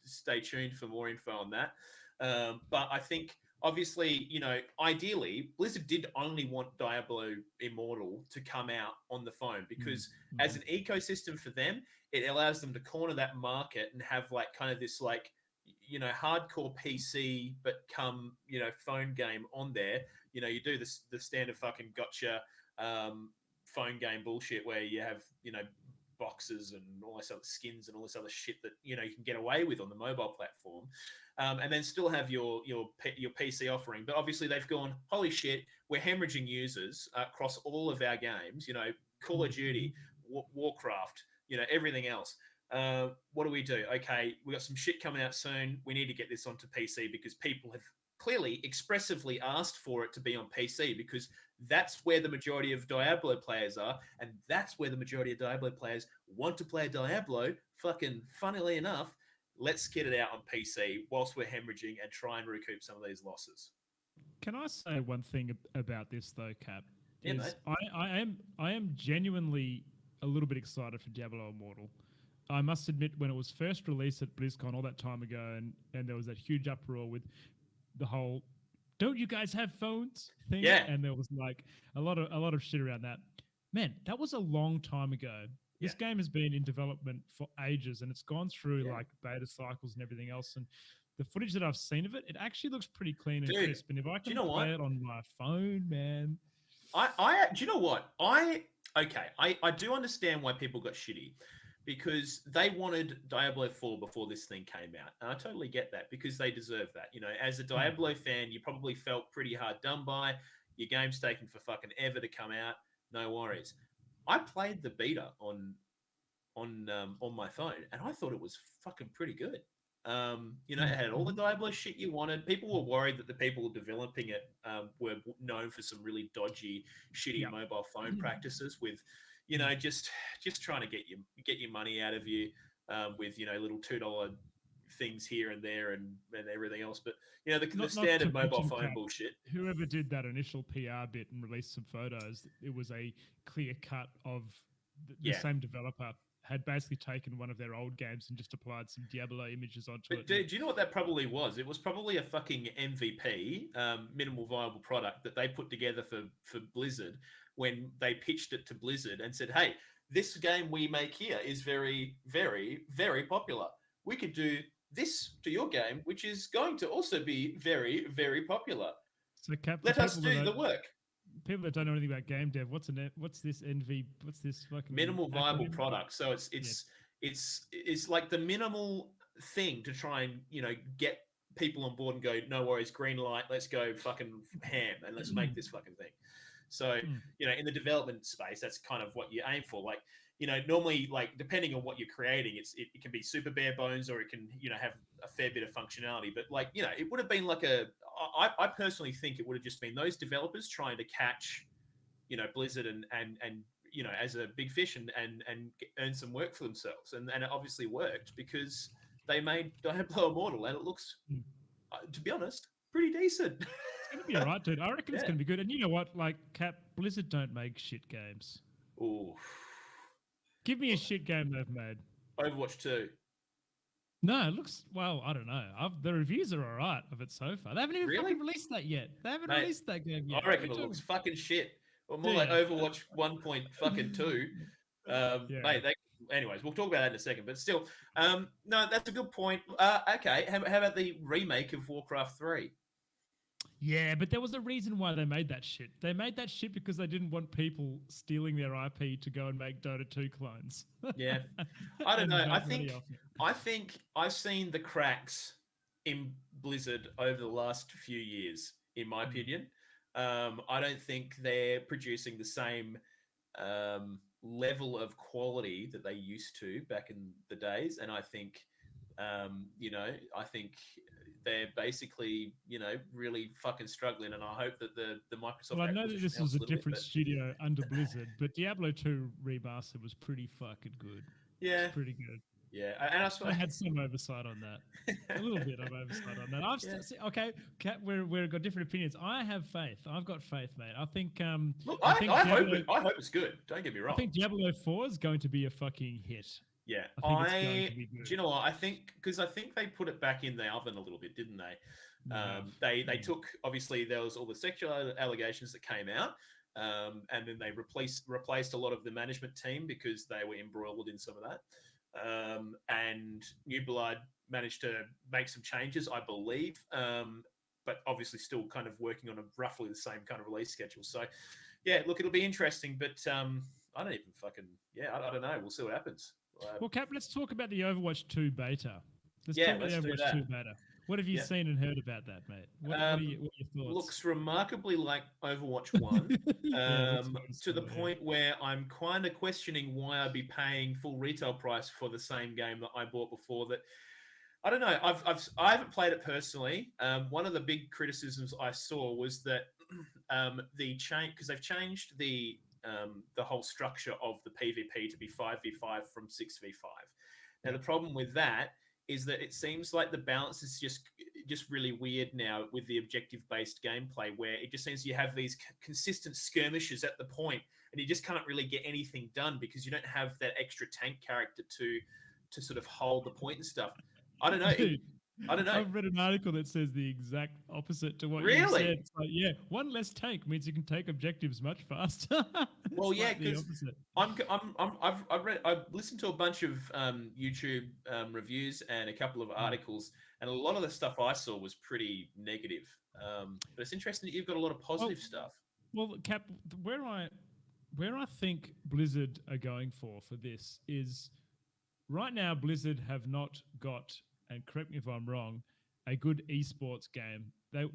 Stay tuned for more info on that. But I think, obviously, you know, ideally, Blizzard did only want Diablo Immortal to come out on the phone because as an ecosystem for them, it allows them to corner that market and have like kind of this like, you know, hardcore PC but come, you know, phone game on there. You know, you do the standard fucking gotcha phone game bullshit where you have, you know, boxes and all this other skins and all this other shit that, you know, you can get away with on the mobile platform, and then still have your PC offering. But obviously they've gone, holy shit, we're hemorrhaging users across all of our games, you know, Call of Duty, Warcraft, you know, everything else. What do? Okay, we got some shit coming out soon. We need to get this onto PC because people have clearly expressively asked for it to be on PC because that's where the majority of Diablo players are, and that's where the majority of Diablo players want to play Diablo. Fucking funnily enough, let's get it out on PC whilst we're hemorrhaging and try and recoup some of these losses. Can I say one thing about this though, Cap? Yeah, mate. I am genuinely a little bit excited for Diablo Immortal. I must admit, when it was first released at BlizzCon all that time ago, and there was that huge uproar with the whole "Don't you guys have phones?" thing, and there was like a lot of shit around that. Man, that was a long time ago. This game has been in development for ages, and it's gone through like beta cycles and everything else. And the footage that I've seen of it, it actually looks pretty clean and crisp. And if I can play it on my phone, man, I do you know what I do understand why people got shitty. Because they wanted Diablo 4 before this thing came out. And I totally get that because they deserve that. You know, as a Diablo fan, you probably felt pretty hard done by. Your game's taken for fucking ever to come out. No worries. I played the beta on my phone, and I thought it was fucking pretty good. You know, it had all the Diablo shit you wanted. People were worried that the people developing it were known for some really dodgy, shitty mobile phone practices with, you know, just trying to get your money out of you with, you know, little $2 things here and there and everything else. But, you know, the standard mobile phone bullshit. Whoever did that initial PR bit and released some photos, it was a clear cut of the same developer had basically taken one of their old games and just applied some Diablo images onto But it. dude, do you know what that probably was? It was probably a fucking MVP, minimal viable product that they put together for Blizzard when they pitched it to Blizzard and said, "Hey, this game we make here is very, very, very popular. We could do this to your game, which is going to also be very, very popular. So, Cap, for Let us people that do the don't- work." People that don't know anything about game dev, what's this NV? What's this fucking Minimal viable acronym? product. So it's like the minimal thing to try and get people on board and go, no worries, green light, let's go fucking ham and let's make this fucking thing. So in the development space, that's kind of what you aim for. Like normally, like depending on what you're creating, it can be super bare bones or it can have a fair bit of functionality. But like it would have been like I personally think it would have just been those developers trying to catch Blizzard and as a big fish and earn some work for themselves, and it obviously worked because they made Diablo Immortal and it looks, to be honest, pretty decent. It's gonna be alright, dude. I reckon it's gonna be good. And you know what? Like Cap, Blizzard don't make shit games. Ooh, Give me a shit game they've made. Overwatch 2. No, it looks well. I don't know. The reviews are alright of it so far. They haven't even Really? fucking released that yet. They haven't Mate, released that game yet. I reckon it looks fucking shit, or more Dude. like Overwatch 1.2. Mate, anyways, we'll talk about that in a second. But still, no, that's a good point. Okay, how about the remake of Warcraft 3? Yeah, but there was a reason why they made that shit. They made that shit because they didn't want people stealing their IP to go and make Dota 2 clones. Yeah, I don't And know. make I money think off it. I've seen the cracks in Blizzard over the last few years, in my opinion. I don't think they're producing the same level of quality that they used to back in the days, and I think I think they're basically really fucking struggling, and I hope that the Microsoft. Well, I know that this helps was a little bit, different studio under Blizzard, but Diablo 2 remaster was pretty fucking good. Yeah, It's pretty good. Yeah, and I had some oversight on that. A little bit of oversight on that. Okay, Kat, we've got different opinions. I have faith. I've got faith, mate. I think. Look, I think I Diablo, hope it's good. Don't get me wrong. I think Diablo 4 is going to be a fucking hit. Yeah, I think it's going to be good. Do you know what? I think they put it back in the oven a little bit, didn't they? They took, obviously there was all the sexual allegations that came out, and then they replaced a lot of the management team because they were embroiled in some of that. And New Blood managed to make some changes, I believe, but obviously still kind of working on a roughly the same kind of release schedule. So, yeah, look, it'll be interesting, but I don't even fucking I don't know. We'll see what happens. Well, Cap, let's talk about the Overwatch 2 beta. Let's Yeah, talk about let's the do Overwatch that. 2 beta. What have you seen and heard about that, mate? What are your thoughts? Looks remarkably like Overwatch 1, to the point where I'm kind of questioning why I'd be paying full retail price for the same game that I bought before. That I don't know. I haven't played it personally. One of the big criticisms I saw was that the change, because they've changed the whole structure of the PvP to be 5v5 from 6v5. Now the problem with that is that it seems like the balance is just really weird now with the objective-based gameplay, where it just seems you have these consistent skirmishes at the point, and you just can't really get anything done because you don't have that extra tank character to sort of hold the point and stuff. I don't know. Dude, I don't know. I've read an article that says the exact opposite to what you Really? said. It's like, yeah, one less tank means you can take objectives much faster. Well, It's yeah, like the because opposite. I've listened to a bunch of YouTube reviews and a couple of articles, and a lot of the stuff I saw was pretty negative. But it's interesting that you've got a lot of positive stuff. Well, Cap, where I think Blizzard are going for this is right now Blizzard have not got, and correct me if I'm wrong, a good esports game. They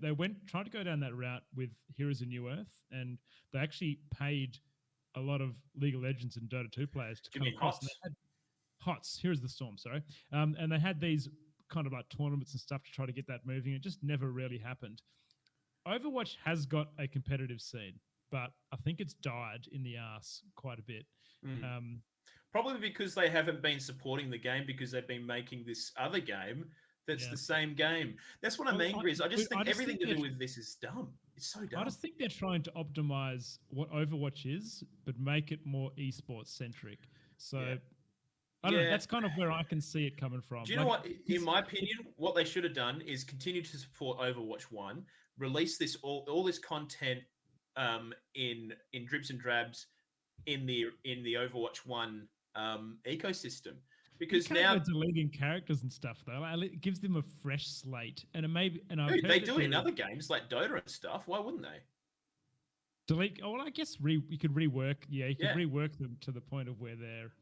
tried to go down that route with Heroes of New Earth, and they actually paid a lot of League of Legends and Dota 2 players to Do you come mean across. HOTS? HOTS, Heroes of the Storm, sorry. And they had these kind of like tournaments and stuff to try to get that moving. It just never really happened. Overwatch has got a competitive scene, but I think it's died in the arse quite a bit. Probably because they haven't been supporting the game, because they've been making this other game that's the same game. That's what I mean, Grizz. I just think everything to do with this is dumb. It's so dumb. I just think they're trying to optimize what Overwatch is, but make it more esports centric. So I don't know. Yeah. That's kind of where I can see it coming from. Do you know Like, what? In my opinion, what they should have done is continue to support Overwatch 1, release this all this content in drips and drabs in the Overwatch 1 ecosystem. You Because can't now, go deleting characters and stuff though. Like, it gives them a fresh slate, and it maybe. And I've dude, heard they that do it in they're- other games like Dota and stuff. Why wouldn't they? delete. Oh, well, I guess you could rework. Yeah, you could Yeah. rework them to the point of where they're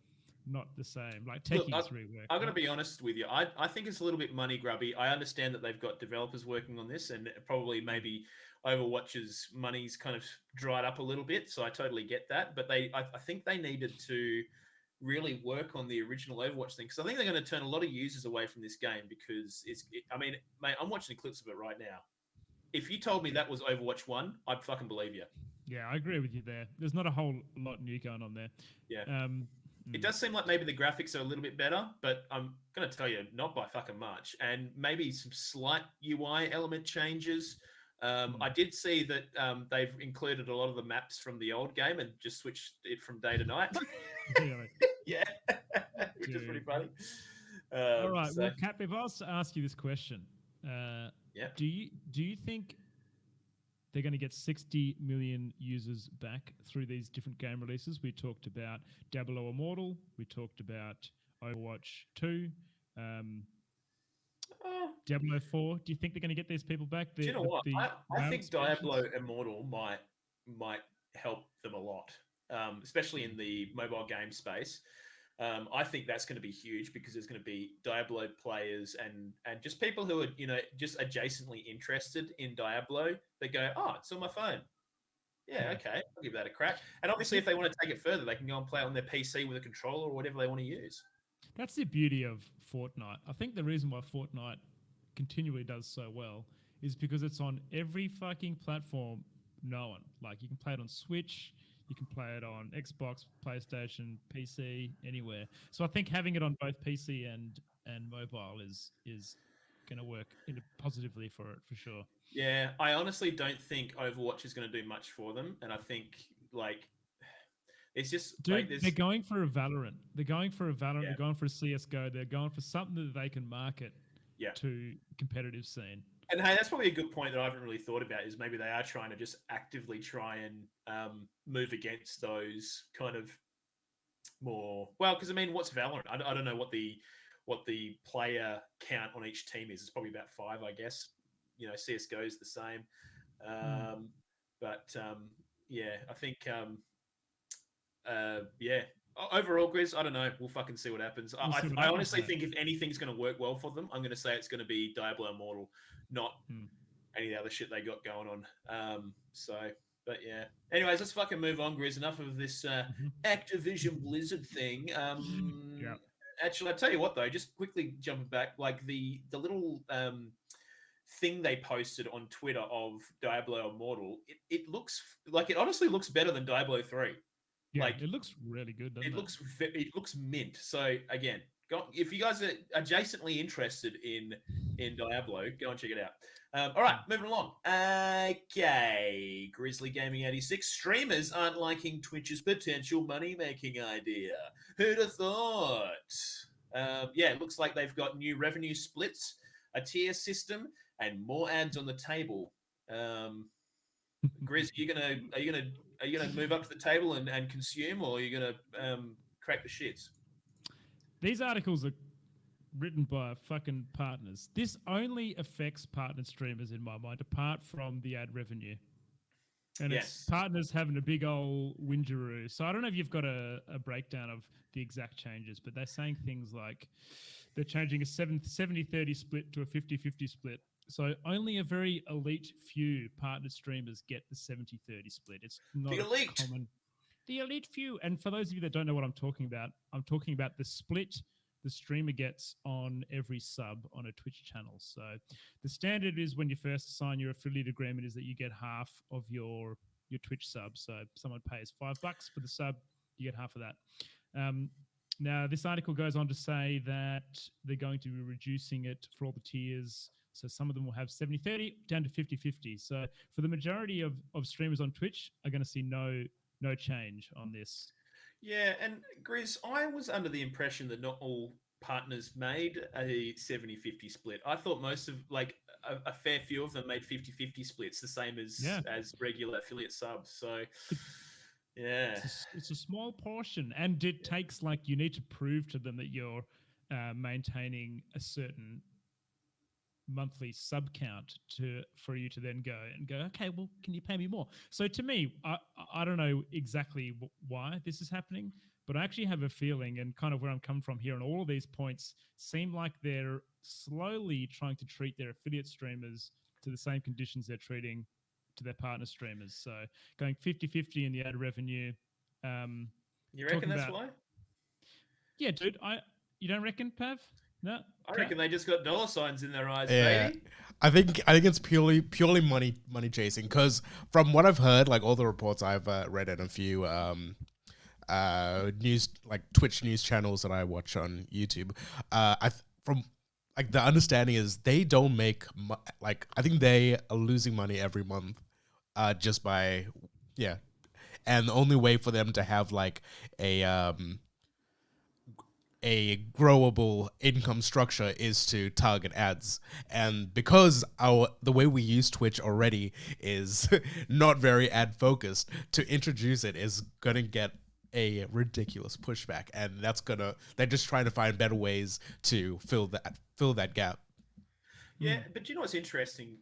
not the same. Like Look, techies rework. I'm going to right? be honest with you. I think it's a little bit money grubby. I understand that they've got developers working on this, and probably maybe Overwatch's money's kind of dried up a little bit. So I totally get that. But I think they needed to really work on the original Overwatch thing, because I think they're going to turn a lot of users away from this game because I mean, mate, I'm watching the clips of it right now. If you told me that was Overwatch 1, I'd fucking believe you. Yeah, I agree with you there. There's not a whole lot new going on there. Yeah. Mm. It does seem like maybe the graphics are a little bit better, but I'm going to tell you, not by fucking much. And maybe some slight UI element changes. I did see that they've included a lot of the maps from the old game and just switched it from day to night. Really? Yeah, which is pretty Dude. funny. All right. So, Well, Cap, if I was to ask you this question, yeah. do you think they're going to get 60 million users back through these different game releases? We talked about Diablo Immortal. We talked about Overwatch 2. Diablo 4. Do you think they're going to get these people back? Do you know what? I WoW think expansions? Diablo Immortal might help them a lot, especially in the mobile game space. I think that's going to be huge because there's going to be Diablo players and just people who are, you know, just adjacently interested in Diablo. They go, oh, it's on my phone. Yeah, okay, I'll give that a crack. And obviously, if they want to take it further, they can go and play it on their PC with a controller or whatever they want to use. That's the beauty of Fortnite. I think the reason why Fortnite continually does so well is because it's on every fucking platform known. Like, you can play it on Switch, you can play it on Xbox, PlayStation, PC, anywhere. So I think having it on both PC and mobile is going to work positively for it, for sure. Yeah, I honestly don't think Overwatch is going to do much for them, and I think like it's just Dude, like they're going for a Valorant. They're going for a Valorant. Yeah. They're going for a CS:GO. They're going for something that they can market Yeah. to competitive scene. And hey, that's probably a good point that I haven't really thought about. Is maybe they are trying to just actively try and move against those kind of more because I mean, what's Valorant? I don't know what the player count on each team is. It's probably about 5, I guess. You know, CS:GO is the same, but yeah, I think yeah. Overall, Grizz, I don't know. We'll fucking see what happens. We'll see what I happens, honestly mate. think if anything's going to work well for them, I'm going to say it's going to be Diablo Immortal, not any of the other shit they got going on. But yeah. Anyways, let's fucking move on, Grizz. Enough of this Activision Blizzard thing. Yeah. Actually, I'll tell you what, though, just quickly jumping back, like the little thing they posted on Twitter of Diablo Immortal, it looks like it honestly looks better than Diablo 3. Yeah, Like, it looks really good, doesn't it? it looks mint. So again, if you guys are adjacently interested in Diablo, go and check it out. All right, moving along. Okay, Grizzly Gaming 86. Streamers aren't liking Twitch's potential money-making idea. Who'd have thought? Yeah, it looks like they've got new revenue splits, a tier system, and more ads on the table. Grizz, are you gonna move up to the table and consume, or are you gonna crack the shits? These articles are written by fucking partners. This only affects partner streamers in my mind, apart from the ad revenue. And it's partners having a big old whingeroo. So I don't know if you've got a breakdown of the exact changes, but they're saying things like they're changing a 70-30 split to a 50-50 split. So only a very elite few partner streamers get the 70-30 split. It's not The elite. common. The elite few. And for those of you that don't know what I'm talking about the split the streamer gets on every sub on a Twitch channel. So the standard is when you first sign your affiliate agreement is that you get half of your Twitch sub. So if someone pays $5 for the sub, you get half of that. Now, this article goes on to say that they're going to be reducing it for all the tiers. So some of them will have 70-30 down to 50-50. So for the majority of streamers on Twitch are going to see no change on this. Yeah, and Grizz, I was under the impression that not all partners made a 70-50 split. I thought most of a fair few of them made 50-50 splits, the same Yeah. as regular affiliate subs. So It- yeah. it's a small portion, and it takes like you need to prove to them that you're maintaining a certain monthly sub count to for you to then go okay, well, can you pay me more? So to me, I don't know exactly why this is happening, but I actually have a feeling, and kind of where I'm coming from here, and all of these points seem like they're slowly trying to treat their affiliate streamers to the same conditions they're treating to their partner streamers. So going 50-50 in the ad revenue. You reckon Talking that's about, why? yeah, dude, you don't reckon, Pav? No? I Okay. reckon they just got dollar signs in their eyes, Yeah. baby. I think it's purely money chasing, because from what I've heard, like all the reports I've read in a few news, like Twitch news channels that I watch on YouTube, from like the understanding is they don't make like, I think they are losing money every month just by, yeah, and the only way for them to have like a growable income structure is to target ads. And because the way we use Twitch already is not very ad focused, to introduce it is gonna get a ridiculous pushback, and they're just trying to find better ways to fill that gap. Yeah, but do you know what's interesting?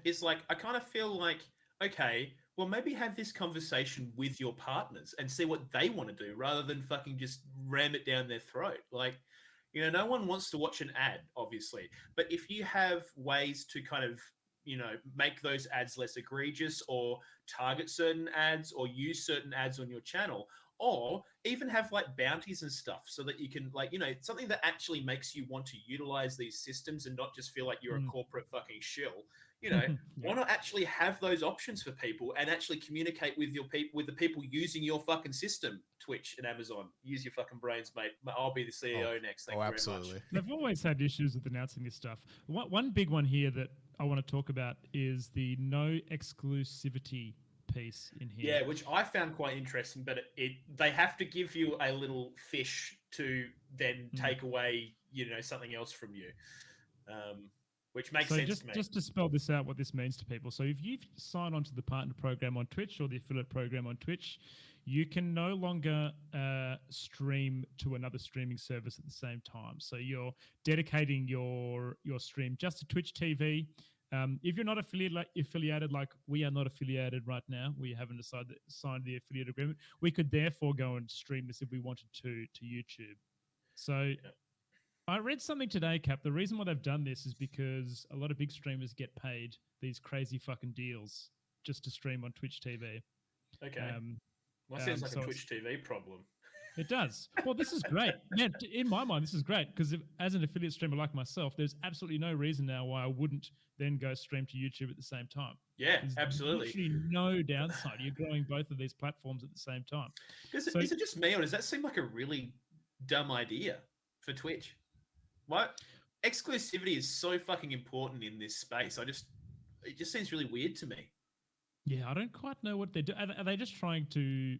It's like I kind of feel like, okay, well maybe have this conversation with your partners and see what they want to do rather than fucking just ram it down their throat. Like, no one wants to watch an ad, obviously. But if you have ways to kind of, make those ads less egregious, or target certain ads, or use certain ads on your channel, or even have like bounties and stuff so that you can, like, something that actually makes you want to utilize these systems and not just feel like you're a corporate fucking shill. Why not actually have those options for people and actually communicate with with the people using your fucking system? Twitch and Amazon, use your fucking brains, mate. I'll be the CEO next. Thank you very Absolutely. much. They've always had issues with announcing this stuff. One big one here that I want to talk about is the no exclusivity piece in here. Yeah, which I found quite interesting, but they have to give you a little fish to then take away, something else from you, which makes sense to me. Just to spell this out, what this means to people. So if you've signed onto the partner program on Twitch or the affiliate program on Twitch, you can no longer stream to another streaming service at the same time. So you're dedicating your stream just to Twitch TV. If you're not affiliated, like we are not affiliated right now, we haven't decided to sign the affiliate agreement. We could therefore go and stream this if we wanted to YouTube. So I read something today, Cap. The reason why they've done this is because a lot of big streamers get paid these crazy fucking deals just to stream on Twitch TV. Okay. Well, sounds like a Twitch TV problem. It does. Well, this is great. Yeah, in my mind, this is great because as an affiliate streamer like myself, there's absolutely no reason now why I wouldn't then go stream to YouTube at the same time. Yeah, There's absolutely. literally no downside. You're growing both of these platforms at the same time. Is it just me, or does that seem like a really dumb idea for Twitch? What? Exclusivity is so fucking important in this space. It just seems really weird to me. Yeah, I don't quite know what they're doing. Are they just trying to?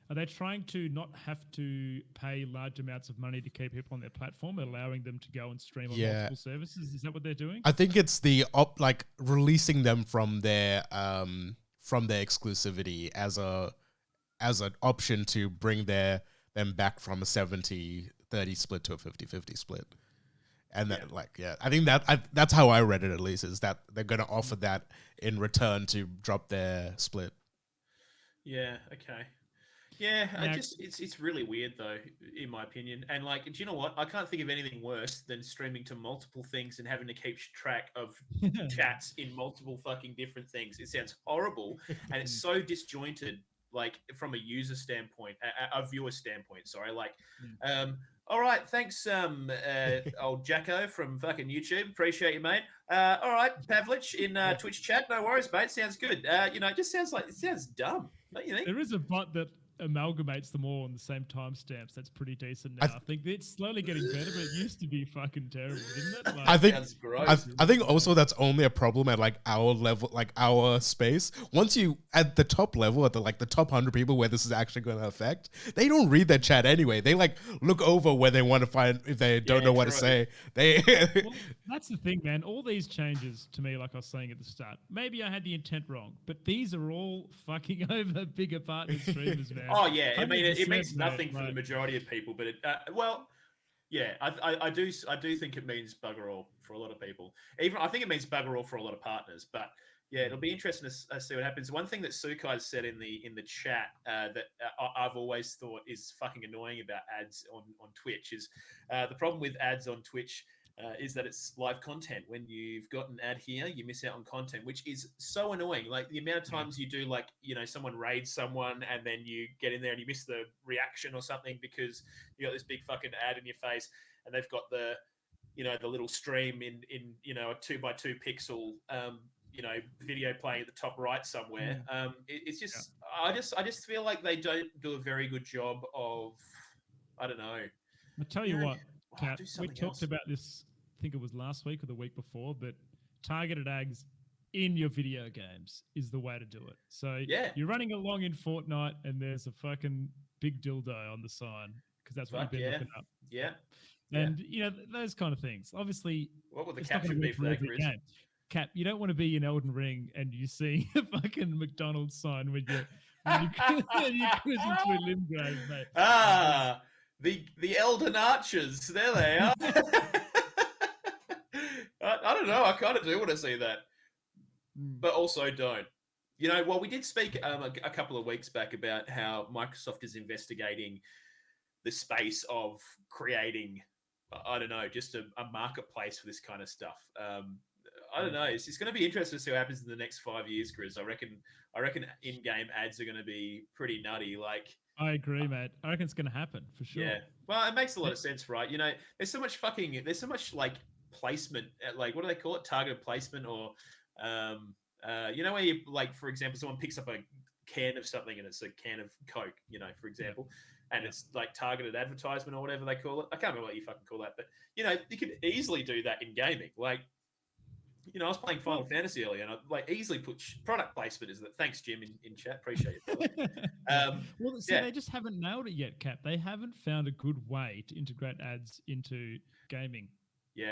Are they trying to not have to pay large amounts of money to keep people on their platform, allowing them to go and stream on multiple services? Is that what they're doing? I think it's the releasing them from their exclusivity as an option to bring them back from a 70-30 split to a 50-50 split. And that, I think that's how I read it, at least, is that they're going to offer that in return to drop their split. Yeah. Okay. Yeah. It's really weird though, in my opinion. And do you know what? I can't think of anything worse than streaming to multiple things and having to keep track of chats in multiple fucking different things. It sounds horrible, and it's so disjointed. From a user standpoint, a viewer standpoint. Sorry. All right, thanks, old Jacko from fucking YouTube. Appreciate you, mate. All right, Pavlich in Twitch chat. No worries, mate. Sounds good. It just sounds dumb, don't you think? There is a bot that amalgamates them all on the same timestamps. That's pretty decent I now. I think it's slowly getting better, but it used to be fucking terrible, didn't it? Like, I think Sounds gross. I think also that's only a problem at like our level, like our space. Once you at the top level, at the top 100 people where this is actually going to affect, they don't read their chat anyway. They like look over where they want to find if they don't know what to true. say. They well, that's the thing, man. All these changes to me, like I was saying at the start, maybe I had the intent wrong, but these are all fucking over bigger partner streamers, man. Oh yeah, I mean it 100%, means nothing mate, for the like- majority of people, but well, yeah, I do think it means bugger all for a lot of people. Even I think it means bugger all for a lot of partners, but yeah, it'll be interesting to see what happens. One thing that Sukai said in the chat that I've always thought is fucking annoying about ads on Twitch is the problem with ads on Twitch. Is that it's live content. When you've got an ad here, you miss out on content, which is so annoying. Like the amount of times you do, like, you know, someone raids someone and then you get in there and you miss the reaction or something because you got this big fucking ad in your face and they've got the, you know, the little stream in you know, a 2x2 pixel you know, video playing at the top right somewhere. It's just I just feel like they don't do a very good job of, I don't know. I tell You you know, what, Kat, do we something talked else. about this. I think it was last week or the week before, but targeted ads in your video games is the way to do it. So Yeah. you're running along in Fortnite and there's a fucking big dildo on the sign because that's what Fuck you've been yeah. looking up. Yeah. And you know those kind of things. Obviously, What would the it's not caption going to be work for for that, every Chris? game. Cap, you don't want to be in Elden Ring and you see a fucking McDonald's sign when you're cruising through Limgrave, mate. Ah, the Elden Archers. There they are. I don't know. I kind of do want to see that, but also don't. You know, well, we did speak a couple of weeks back about how Microsoft is investigating the space of creating, I don't know, just a marketplace for this kind of stuff. I don't know. It's going to be interesting to see what happens in the next 5 years, Chris. I reckon in-game ads are going to be pretty nutty. Like, I agree, mate. I reckon it's going to happen for sure. yeah. Well, it makes a lot of sense, right? You know, there's so much like placement, like what do they call it? Targeted placement, or you know, where you, like, for example, someone picks up a can of something and it's a can of Coke, you know, for example, and it's like targeted advertisement or whatever they call it. I can't remember what you fucking call that, but you know, you could easily do that in gaming. Like, you know, I was playing Final Fantasy earlier, and I like easily put product placement. Is that? Thanks, Jim, in chat. Appreciate it. Well, see, they just haven't nailed it yet, Cap. They haven't found a good way to integrate ads into gaming,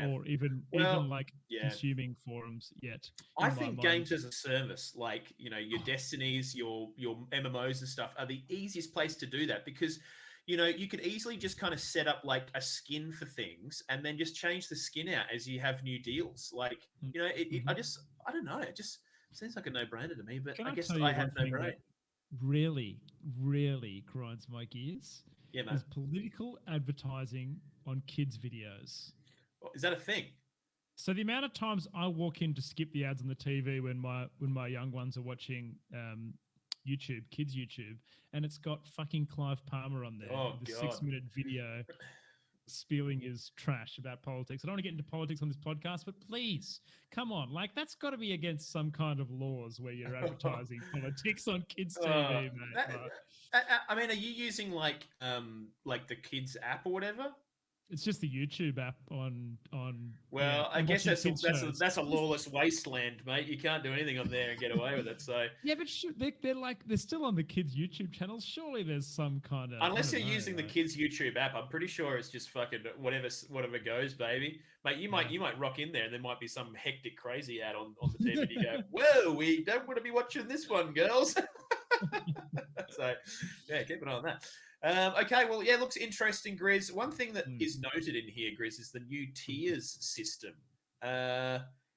or even like consuming forums yet. I think games as a service, like, you know, your Destinies, your MMOs and stuff, are the easiest place to do that because, you know, you could easily just kind of set up like a skin for things and then just change the skin out as you have new deals. Like, you know, I don't know. It just seems like a no-brainer to me, but I guess I have no brain. Really, really grinds my gears. Yeah, man. Is political advertising on kids' videos. Is that a thing? So the amount of times I walk in to skip the ads on the TV when my young ones are watching YouTube, kids YouTube, and it's got fucking Clive Palmer on there, with a 6-minute video spewing his trash about politics. I don't want to get into politics on this podcast, but please, come on. Like, that's got to be against some kind of laws where you're advertising politics on kids' TV, mate. I mean, are you using like the kids app or whatever? It's just the YouTube app on. Well, I guess that's a lawless wasteland, mate. You can't do anything on there and get away with it. So yeah, but they're still on the kids' YouTube channels. Surely there's some kind of, unless you're using the kids' YouTube app, I'm pretty sure it's just fucking whatever goes, baby. Mate, you might rock in there and there might be some hectic crazy ad on the TV. And you go, whoa, we don't want to be watching this one, girls. So yeah, keep an eye on that. Okay, well, yeah, looks interesting, Grizz. One thing that is noted in here, Grizz, is the new tiers system.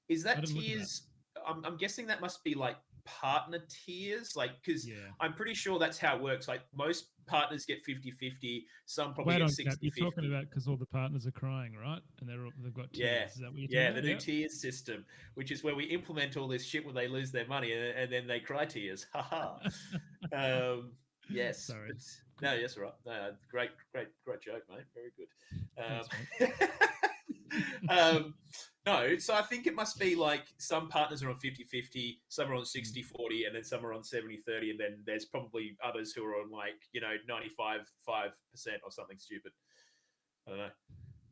Is that tiers? I'm guessing that must be like partner tiers, like, because I'm pretty sure that's how it works. Like, most partners get 50-50, some probably get 60-50. You're talking about because all the partners are crying, right? And they've got tiers. Yeah, is that what you're the new tiers system, which is where we implement all this shit when they lose their money and then they cry tears. Haha. Yes. Sorry. No, yes, right. No, great joke, mate. Very good. No, so I think it must be like some partners are on 50-50, some are on 60-40, and then some are on 70-30, and then there's probably others who are on like, 95-5% or something stupid. I don't know.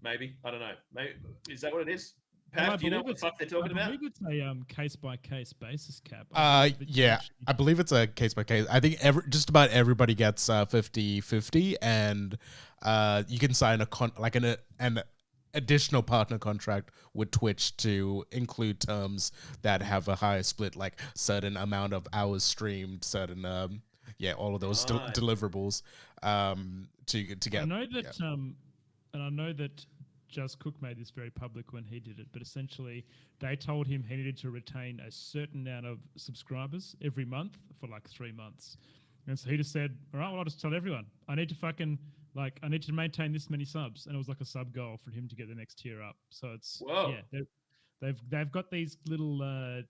Maybe. I don't know. Maybe is that what it is? Well, Pav, do you know what the fuck they're talking I about? believe it's a case by case basis, Cap. I believe it's Yeah, actually- I believe it's a case by case. I think just about everybody gets 50-50, and you can sign an additional partner contract with Twitch to include terms that have a higher split, like certain amount of hours streamed, certain all of those Right. deliverables to get. I know that, and I know that Just Cook made this very public when he did it, but essentially they told him he needed to retain a certain amount of subscribers every month for like 3 months. And so he just said, all right, well, I'll just tell everyone, I need to maintain this many subs. And it was like a sub goal for him to get the next tier up. So it's, Whoa. yeah, they've got these little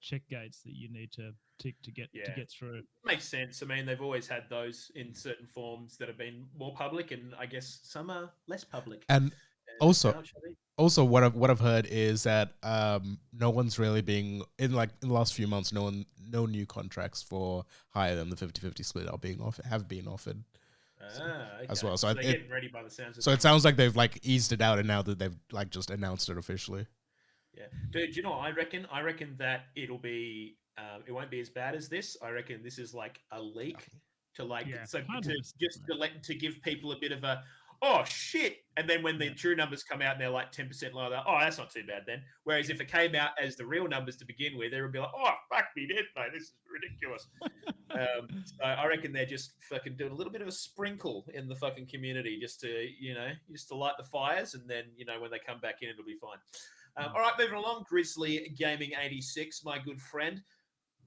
check gates that you need to tick to get through. Makes sense. I mean, they've always had those in certain forms that have been more public, and I guess some are less public. And also, what I've heard is that no one's really being in the last few months. No new contracts for higher than the 50-50 split have been offered. Okay. As well. So they're getting ready by the sounds of So it. it sounds like they've eased it out, and now that they've just announced it officially. Yeah, dude. Do you know what I reckon? I reckon that it'll be. It won't be as bad as this. I reckon this is like a leak to to give people a bit of a oh shit, and then when the true numbers come out and they're like 10% lower, oh that's not too bad then. Whereas if it came out as the real numbers to begin with, they would be like, oh fuck me dead, mate, this is ridiculous. So I reckon they're just fucking doing a little bit of a sprinkle in the fucking community just to light the fires, and then when they come back in, it'll be fine. All right, moving along. Grizzly Gaming 86, my good friend.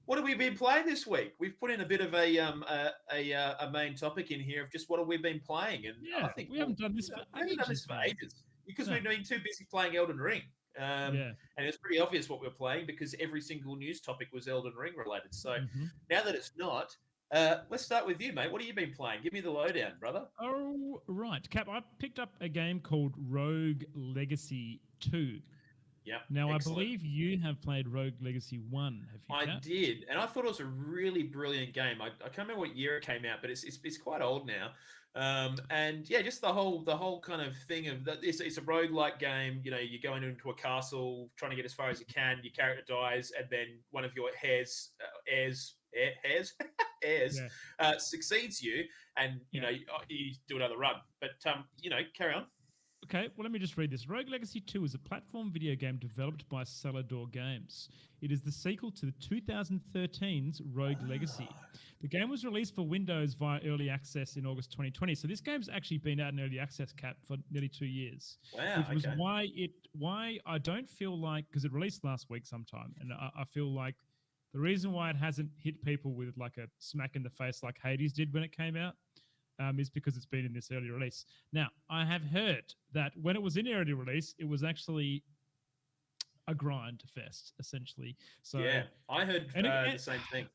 What have we been playing this week? We've put in a bit of a main topic in here of just what have we been playing, and I think we haven't done this for ages because we've been too busy playing Elden Ring. And it's pretty obvious what we're playing because every single news topic was Elden Ring related. So now that it's not, let's start with you, mate. What have you been playing? Give me the lowdown, brother. Oh, right. Cap, I picked up a game called Rogue Legacy 2. Yeah. Now, excellent. I believe you have played Rogue Legacy 1, have you, Cap? I did, and I thought it was a really brilliant game. I can't remember what year it came out, but it's quite old now. And yeah, just the whole kind of thing of that. It's a roguelike game. You're going into a castle, trying to get as far as you can. Your character dies, and then one of your heirs succeeds you, and you do another run. But carry on. Okay, well, let me just read this. Rogue Legacy 2 is a platform video game developed by Celador Games. It is the sequel to the 2013's Rogue Legacy. The game was released for Windows via early access in August 2020. So this game's actually been out in early access, Cap, for nearly 2 years. Wow, which was why I don't feel like, because it released last week sometime, and I feel like the reason why it hasn't hit people with like a smack in the face like Hades did when it came out, is because it's been in this early release. Now, I have heard that when it was in early release, it was actually a grind fest, essentially. So yeah, I heard the same thing.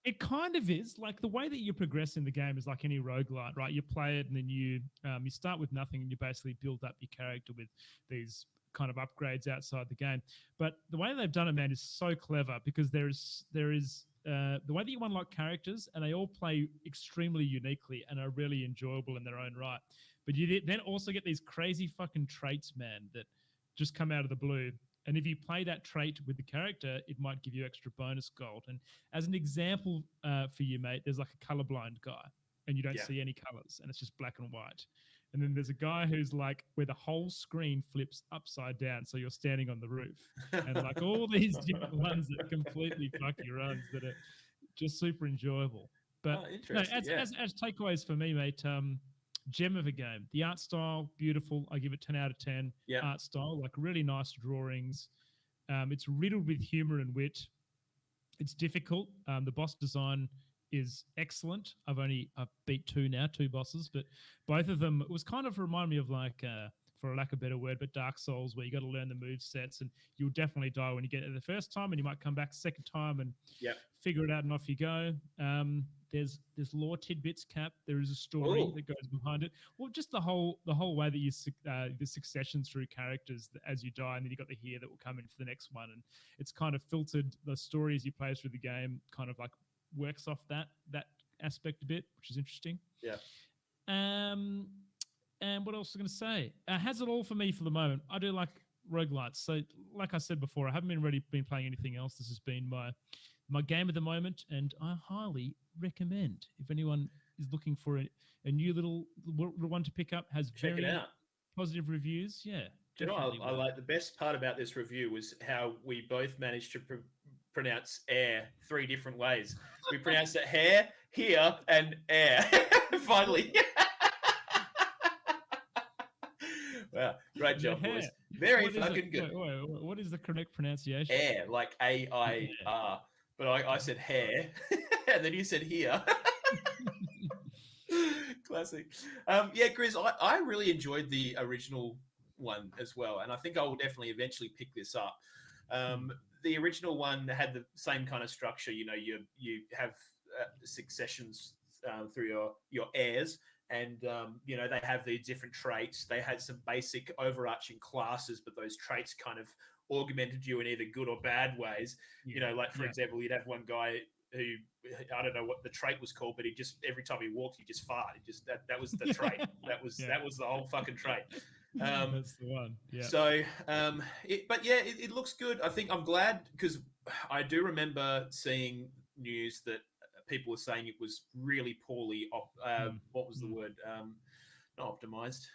It kind of is. Like the way that you progress in the game is like any roguelite, right? You play it and then you start with nothing and you basically build up your character with these kind of upgrades outside the game. But the way they've done it, man, is so clever because there is the way that you unlock characters, and they all play extremely uniquely and are really enjoyable in their own right. But you then also get these crazy fucking traits, man, that just come out of the blue. And if you play that trait with the character, it might give you extra bonus gold. And as an example for you, mate, there's like a colorblind guy, and you don't see any colors, and it's just black and white. And then there's a guy who's like where the whole screen flips upside down, so you're standing on the roof, and like all these different ones that completely fuck your runs that are just super enjoyable. But as takeaways for me, mate, gem of a game. The art style, beautiful. I give it 10 out of 10. Art style, like really nice drawings. It's riddled with humor and wit. It's difficult. The boss design is excellent. I've beat two bosses, but both of them, it was kind of remind me of like, for a lack of a better word, but Dark Souls, where you got to learn the move sets, and you'll definitely die when you get it the first time, and you might come back second time and figure it out, and off you go. there's lore tidbits, Cap. There is a story Ooh. that goes behind it. Well, just the whole way that you the succession through characters as you die, and then you got the here that will come in for the next one, and it's kind of filtered the story as you play through the game, kind of like works off that aspect a bit, which is interesting. Yeah. And what else was I going to say? Has it all for me for the moment. I do like roguelites. So, like I said before, I haven't been playing anything else. This has been my game at the moment, and I highly recommend if anyone is looking for a new little one to pick up. Has Check very it out. positive reviews. Yeah. Do you know definitely what I worth like? The best part about this review was how we both managed to pronounce air 3 different ways. We pronounced it hair, here, and air. Finally. Wow, great The job, hair. boys. Very What is fucking it? good. Wait, what is the correct pronunciation? Air, like AIR. But I said hair, and then you said here. Classic. Yeah, Grizz, I really enjoyed the original one as well, and I think I will definitely eventually pick this up. The original one had the same kind of structure. You know, you have successions through your heirs, and you know, they have these different traits. They had some basic overarching classes, but those traits kind of augmented you in either good or bad ways. You know, like for example, you'd have one guy who, I don't know what the trait was called, but he just, every time he walked, he just farted. He just that was the trait. That was the whole fucking trait. That's the one. Yeah. So, but yeah, it looks good. I think I'm glad, because I do remember seeing news that people were saying it was really poorly. What was the word? Not optimized.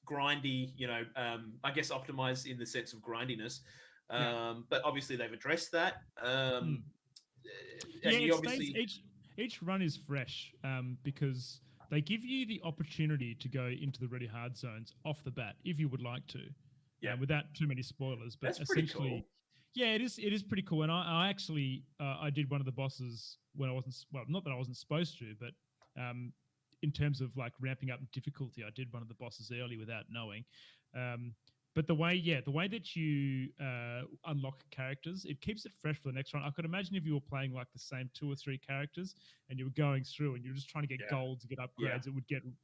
Grindy. You know, I guess optimized in the sense of grindiness. But obviously they've addressed that. And you obviously each run is fresh because they give you the opportunity to go into the really hard zones off the bat if you would like to, without too many spoilers. But that's pretty essentially, cool. Yeah, it is pretty cool. And I actually I did one of the bosses when I wasn't, well, not that I wasn't supposed to, but in terms of like ramping up difficulty, I did one of the bosses early without knowing. But the way that you unlock characters, it keeps it fresh for the next run. I could imagine if you were playing like the same 2 or 3 characters and you were going through and you're just trying to get gold to get upgrades,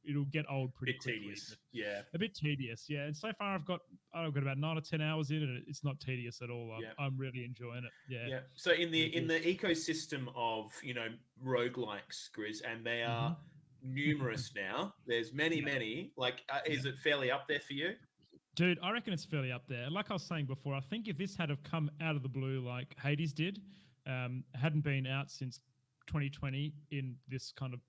it'll get old pretty quickly. Tedious. Yeah, a bit tedious. Yeah, and so far I've got about 9 or 10 hours in, and it's not tedious at all. I'm really enjoying it. Yeah. So in the ecosystem of, you know, roguelikes, Grizz, and they are numerous now. There's many. Like, is it fairly up there for you? Dude, I reckon it's fairly up there. Like I was saying before, I think if this had have come out of the blue like Hades did, hadn't been out since 2020 in this kind of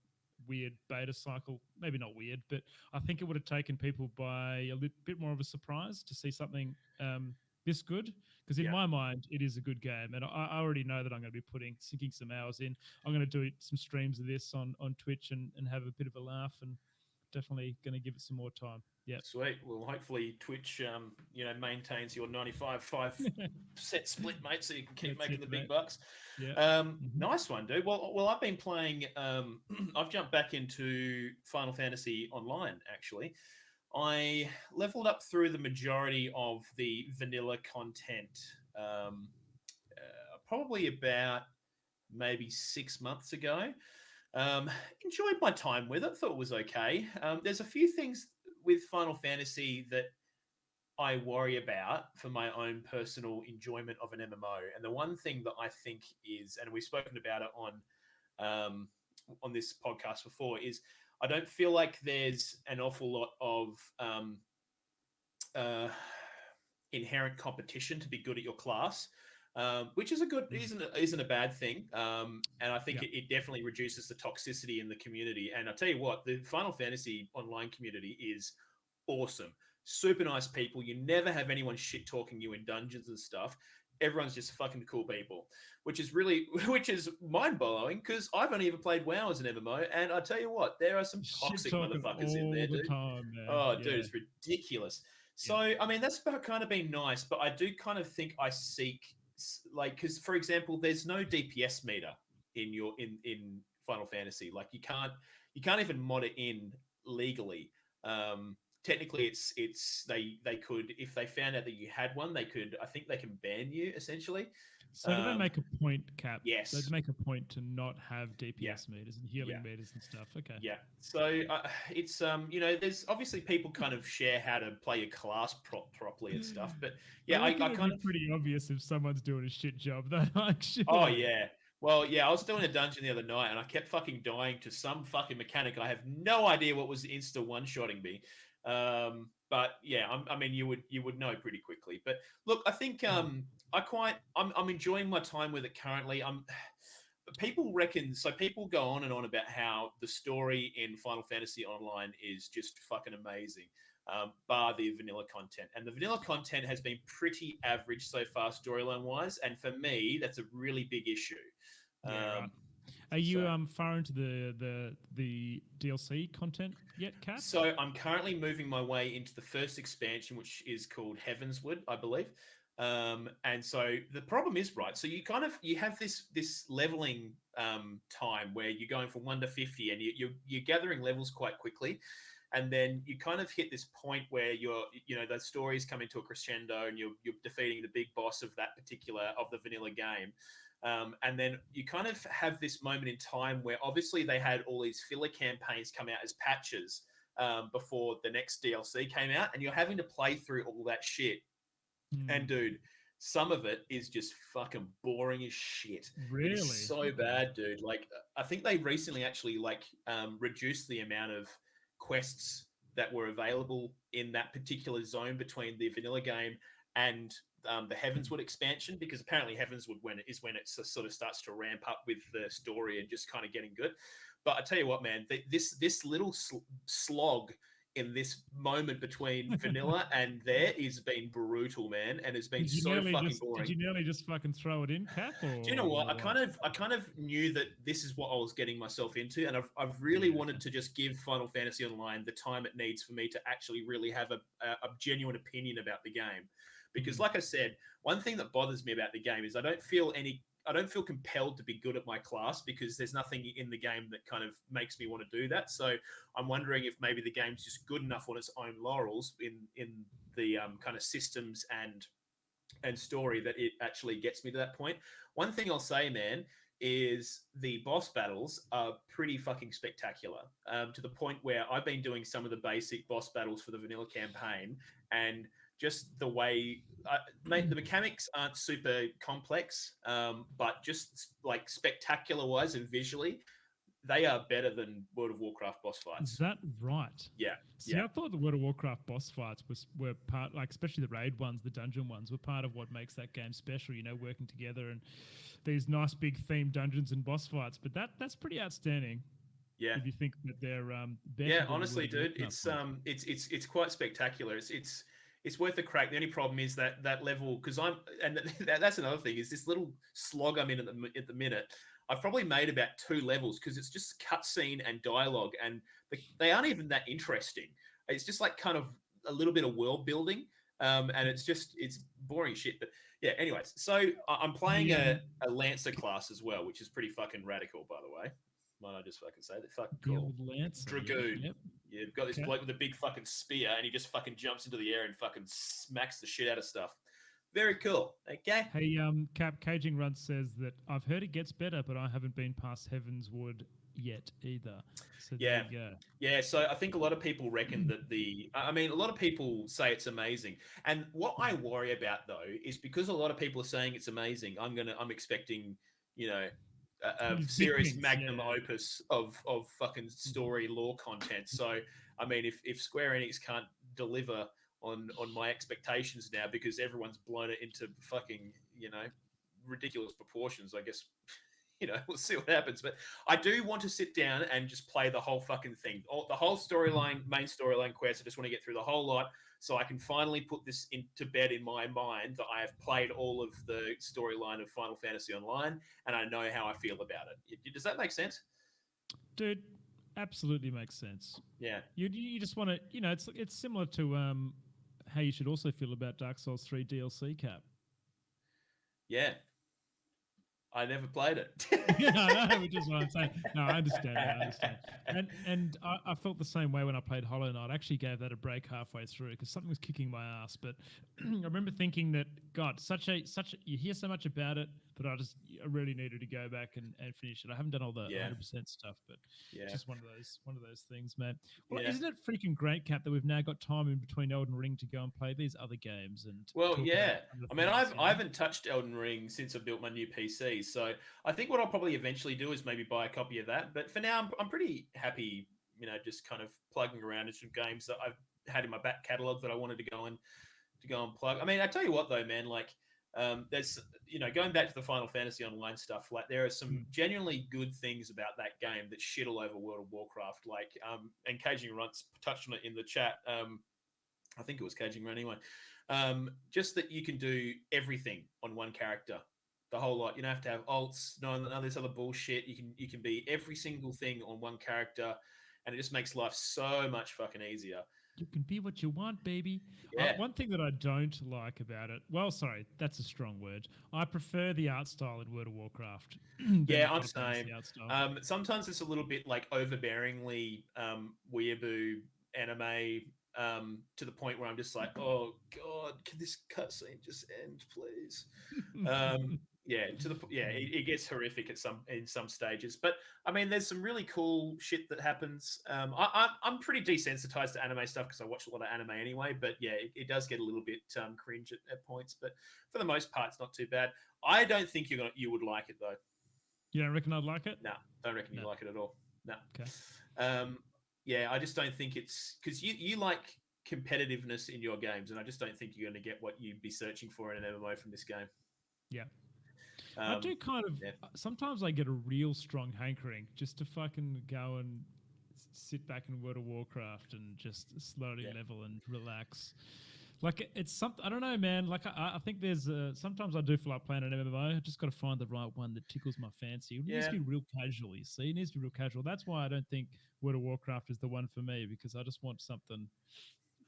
weird beta cycle, maybe not weird, but I think it would have taken people by a bit more of a surprise to see something this good. Because in my mind, it is a good game. And I already know that I'm going to be sinking some hours in. I'm going to do some streams of this on Twitch and have a bit of a laugh, and definitely going to give it some more time. Yeah. Sweet. Well, hopefully Twitch, you know, maintains your 95-5 set split, mate, so you can keep making the big bucks. Yeah. Nice one, dude. Well, I've been playing. I've jumped back into Final Fantasy Online. Actually, I leveled up through the majority of the vanilla content. Probably about maybe 6 months ago. Enjoyed my time with it. Thought it was okay. There's a few things with Final Fantasy that I worry about for my own personal enjoyment of an MMO. And the one thing that I think is, and we've spoken about it on this podcast before, is I don't feel like there's an awful lot of inherent competition to be good at your class. Which is isn't a bad thing, and I think it definitely reduces the toxicity in the community. And I tell you what, the Final Fantasy Online community is awesome, super nice people. You never have anyone shit talking you in dungeons and stuff. Everyone's just fucking cool people, which is mind blowing, because I've only ever played WoW as an MMO, and I tell you what, there are some toxic motherfuckers in there, dude. Dude, it's ridiculous. So I mean, that's kind of been nice, but I do kind of think I seek, like, because for example, there's no DPS meter in Final Fantasy. Like, you can't even mod it in legally. Technically, it's they could, if they found out that you had one, I think they can ban you essentially. So do they make a point, Cap? Yes. They make a point to not have DPS Yeah. meters and healing Yeah. meters and stuff. Okay. Yeah. So it's there's obviously people kind of share how to play your class properly and stuff, but yeah, I it'd kind be of pretty obvious if someone's doing a shit job, though. Actually. Oh yeah. Well, yeah, I was doing a dungeon the other night and I kept fucking dying to some fucking mechanic. I have no idea what was insta one-shotting me. But yeah, I mean, you would know pretty quickly. But look, I think I'm enjoying my time with it currently. People go on and on about how the story in Final Fantasy Online is just fucking amazing. Bar the vanilla content. And the vanilla content has been pretty average so far storyline wise. And for me, that's a really big issue. Yeah, right. Are you far into the DLC content yet, Cap? So I'm currently moving my way into the first expansion, which is called Heavenswood, I believe. And so the problem is, right, so you have this leveling time where you're going from 1 to 50 and you're gathering levels quite quickly. And then you kind of hit this point where the stories come into a crescendo and you're defeating the big boss of the vanilla game. And then you kind of have this moment in time where obviously they had all these filler campaigns come out as patches before the next DLC came out, and you're having to play through all that shit. And dude, some of it is just fucking boring as shit. Really? It's so bad, dude. Like, I think they recently actually reduced the amount of quests that were available in that particular zone between the vanilla game and the Heavenswood expansion, because apparently Heavenswood when it sort of starts to ramp up with the story and just kind of getting good. But I tell you what, man, this little slog in this moment between vanilla and there is been brutal, man, and it's been so fucking boring. Did you nearly just fucking throw it in, Cap? Or, do you know what? I kind of knew that this is what I was getting myself into, and I've really wanted to just give Final Fantasy Online the time it needs for me to actually really have a genuine opinion about the game. Because, like I said, one thing that bothers me about the game is I don't feel compelled to be good at my class, because there's nothing in the game that kind of makes me want to do that. So I'm wondering if maybe the game's just good enough on its own laurels in the kind of systems and story that it actually gets me to that point. One thing I'll say, man, is the boss battles are pretty fucking spectacular, to the point where I've been doing some of the basic boss battles for the vanilla campaign, and just the way, the mechanics aren't super complex, but just like spectacular wise and visually, they are better than World of Warcraft boss fights. Is that right? Yeah. See, I thought the World of Warcraft boss fights were part, like especially the raid ones, the dungeon ones, were part of what makes that game special. You know, working together and these nice big themed dungeons and boss fights. But that's pretty outstanding. Yeah. If you think that they're better. Yeah, honestly, dude, it's quite spectacular. It's worth a crack. The only problem is that level, because that's another thing, is this little slog I'm in at the minute. I've probably made about 2 levels because it's just cutscene and dialogue, and they aren't even that interesting. It's just like kind of a little bit of world building, and it's boring shit. But yeah, anyways, so I'm playing a Lancer class as well, which is pretty fucking radical, by the way. Might I just fucking say that? Fucking cool. Lancer, Dragoon. Yep. Yeah, you've got this bloke with a big fucking spear, and he just fucking jumps into the air and fucking smacks the shit out of stuff. Very cool. Okay. Hey, Cap Caging Runt says that I've heard it gets better, but I haven't been past Heavenswood yet either. So yeah. There you go. Yeah. So I think a lot of people reckon that a lot of people say it's amazing. And what I worry about though is because a lot of people are saying it's amazing, I'm expecting, a serious magnum opus of fucking story lore content. So I mean, if Square Enix can't deliver on my expectations now because everyone's blown it into fucking ridiculous proportions, I guess we'll see what happens. But I do want to sit down and just play the whole fucking thing, the whole storyline, main storyline quest. I just want to get through the whole lot so I can finally put this into bed in my mind that I have played all of the storyline of Final Fantasy Online and I know how I feel about it. Does that make sense? Dude, absolutely makes sense. Yeah. You just want to, it's similar to how you should also feel about Dark Souls 3 DLC, Cap. Yeah. I never played it. Yeah, I know, which is what I'm saying. No, I understand. I understand. And I felt the same way when I played Hollow Knight. I actually gave that a break halfway through because something was kicking my ass. But I remember thinking that God, you hear so much about it that I really needed to go back and finish it. I haven't done all the Yeah. 100% stuff, but Yeah. it's just one of those things, man. Well, Yeah. isn't it freaking great, Cap, that we've now got time in between Elden Ring to go and play these other games and Well, talk yeah. about other I mean, things, I haven't touched Elden Ring since I built my new PC, so I think what I'll probably eventually do is maybe buy a copy of that. But for now, I'm pretty happy, just kind of plugging around in some games that I've had in my back catalog that I wanted to go and plug. I mean, I tell you what though, man, like there's going back to the Final Fantasy Online stuff, like there are some genuinely good things about that game that shit all over World of Warcraft. Like and Caging Runts touched on it in the chat. I think it was Caging Run anyway. Just that you can do everything on one character, the whole lot. You don't have to have alts, none of this other bullshit. You can be every single thing on one character, and it just makes life so much fucking easier. You can be what you want, baby. Yeah. One thing that I don't like about it, well, sorry, that's a strong word. I prefer the art style in World of Warcraft. Yeah, I'm the same. Sometimes it's a little bit like overbearingly weeaboo anime to the point where I'm just like, oh god, can this cutscene just end, please? It gets horrific in some stages. But I mean, there's some really cool shit that happens. I'm pretty desensitized to anime stuff because I watch a lot of anime anyway. But yeah, it does get a little bit cringe at points. But for the most part, it's not too bad. I don't think you would like it though. You don't reckon I'd like it? No, don't reckon you like it at all. No. Okay. Yeah, I just don't think it's because you like competitiveness in your games, and I just don't think you're going to get what you'd be searching for in an MMO from this game. Yeah. I do kind of. Yeah. Sometimes I get a real strong hankering just to fucking go and sit back in World of Warcraft and just slowly level and relax. Like it's something I don't know, man. Like I think there's sometimes I do feel like playing an MMO. I just got to find the right one that tickles my fancy. It needs to be real casual. You see, it needs to be real casual. That's why I don't think World of Warcraft is the one for me because I just want something.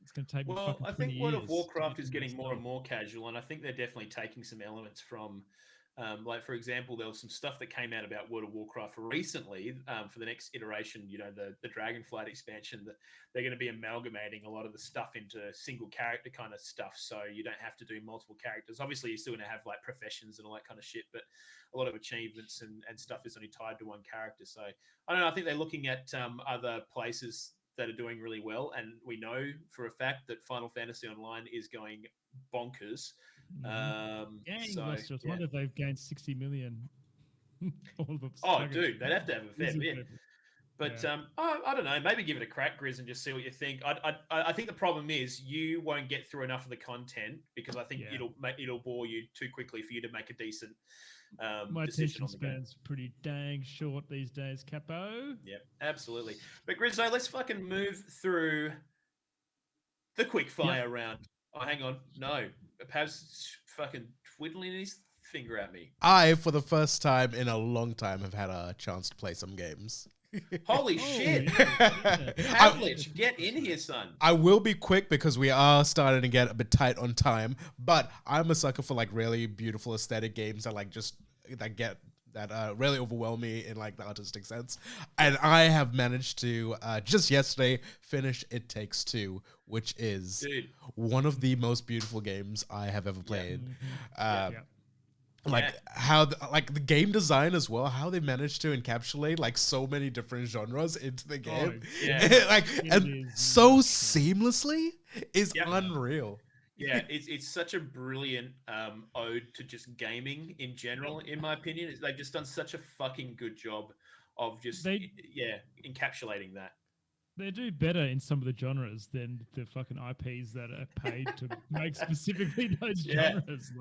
It's going to take me. Well, I think World of Warcraft is getting more and and more casual, and I think they're definitely taking some elements from. Like for example, there was some stuff that came out about World of Warcraft recently for the next iteration. The Dragonflight expansion that they're going to be amalgamating a lot of the stuff into single character kind of stuff, so you don't have to do multiple characters. Obviously, you're still going to have like professions and all that kind of shit, but a lot of achievements and stuff is only tied to one character. So I don't know. I think they're looking at other places that are doing really well, and we know for a fact that Final Fantasy Online is going bonkers. I wonder if they've gained 60 million. All of them. Oh, dude, they'd have to have a fair bit. But I don't know. Maybe give it a crack, Grizz, and just see what you think. I think the problem is you won't get through enough of the content because I think it'll bore you too quickly for you to make a decent my decision attention on the game. span's pretty dang short these days, Capo. Yeah, absolutely. But Grizzo, let's fucking move through the quick fire round. Oh, hang on. No. Pav's fucking twiddling his finger at me. I, for the first time in a long time, have had a chance to play some games. Holy shit. Pavlich, get in here, son. I will be quick because we are starting to get a bit tight on time, but I'm a sucker for like really beautiful aesthetic games that really overwhelm me in like the artistic sense. And I have managed to just yesterday finish It Takes Two, which is one of the most beautiful games I have ever played. How the game design as well, how they managed to encapsulate like so many different genres into the game, so seamlessly is unreal. Yeah, it's such a brilliant ode to just gaming in general, in my opinion. They've just done such a fucking good job of just encapsulating that. They do better in some of the genres than the fucking IPs that are paid to make specifically those genres.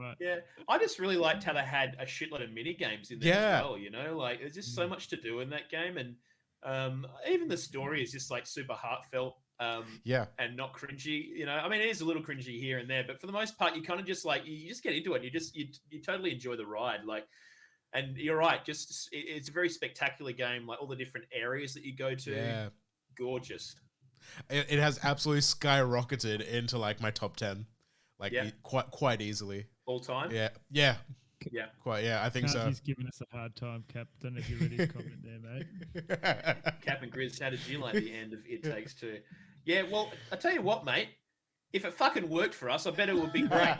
I just really liked how they had a shitload of mini games in there as well. Like there's just so much to do in that game, and even the story is just like super heartfelt. And not cringy. I mean, it is a little cringy here and there, but for the most part, you kind of just like you just get into it. And you totally enjoy the ride. Like, and you're right. Just it's a very spectacular game. Like all the different areas that you go to, gorgeous. It has absolutely skyrocketed into like my top 10, like quite easily all time. Yeah. Yeah. Quite, yeah, I think so. He's giving us a hard time, Cap. Don't know if you read his comment there, mate. Cap and Grizz, how did you like the end of It Takes Two? Yeah, well, I tell you what, mate. If it fucking worked for us, I bet it would be great.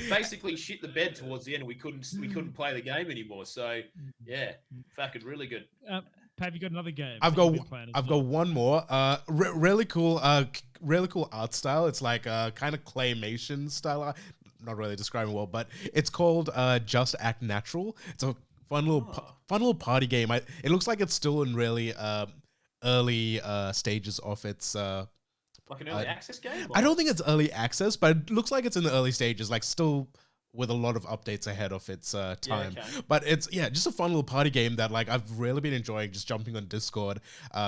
Basically, shit the bed towards the end. We couldn't play the game anymore. So yeah, fucking really good. Have you got another game? I've that you've got been playing as I've well? got one more. Really cool. Really cool art style. It's like kind of claymation style art. Not really describing well, but it's called Just Act Natural. It's a fun little party game. It looks like it's still in really early stages of its. Like an early access game? I don't think it's early access, but it looks like it's in the early stages. Like still with a lot of updates ahead of its time. okay. But it's just a fun little party game that like I've really been enjoying, just jumping on Discord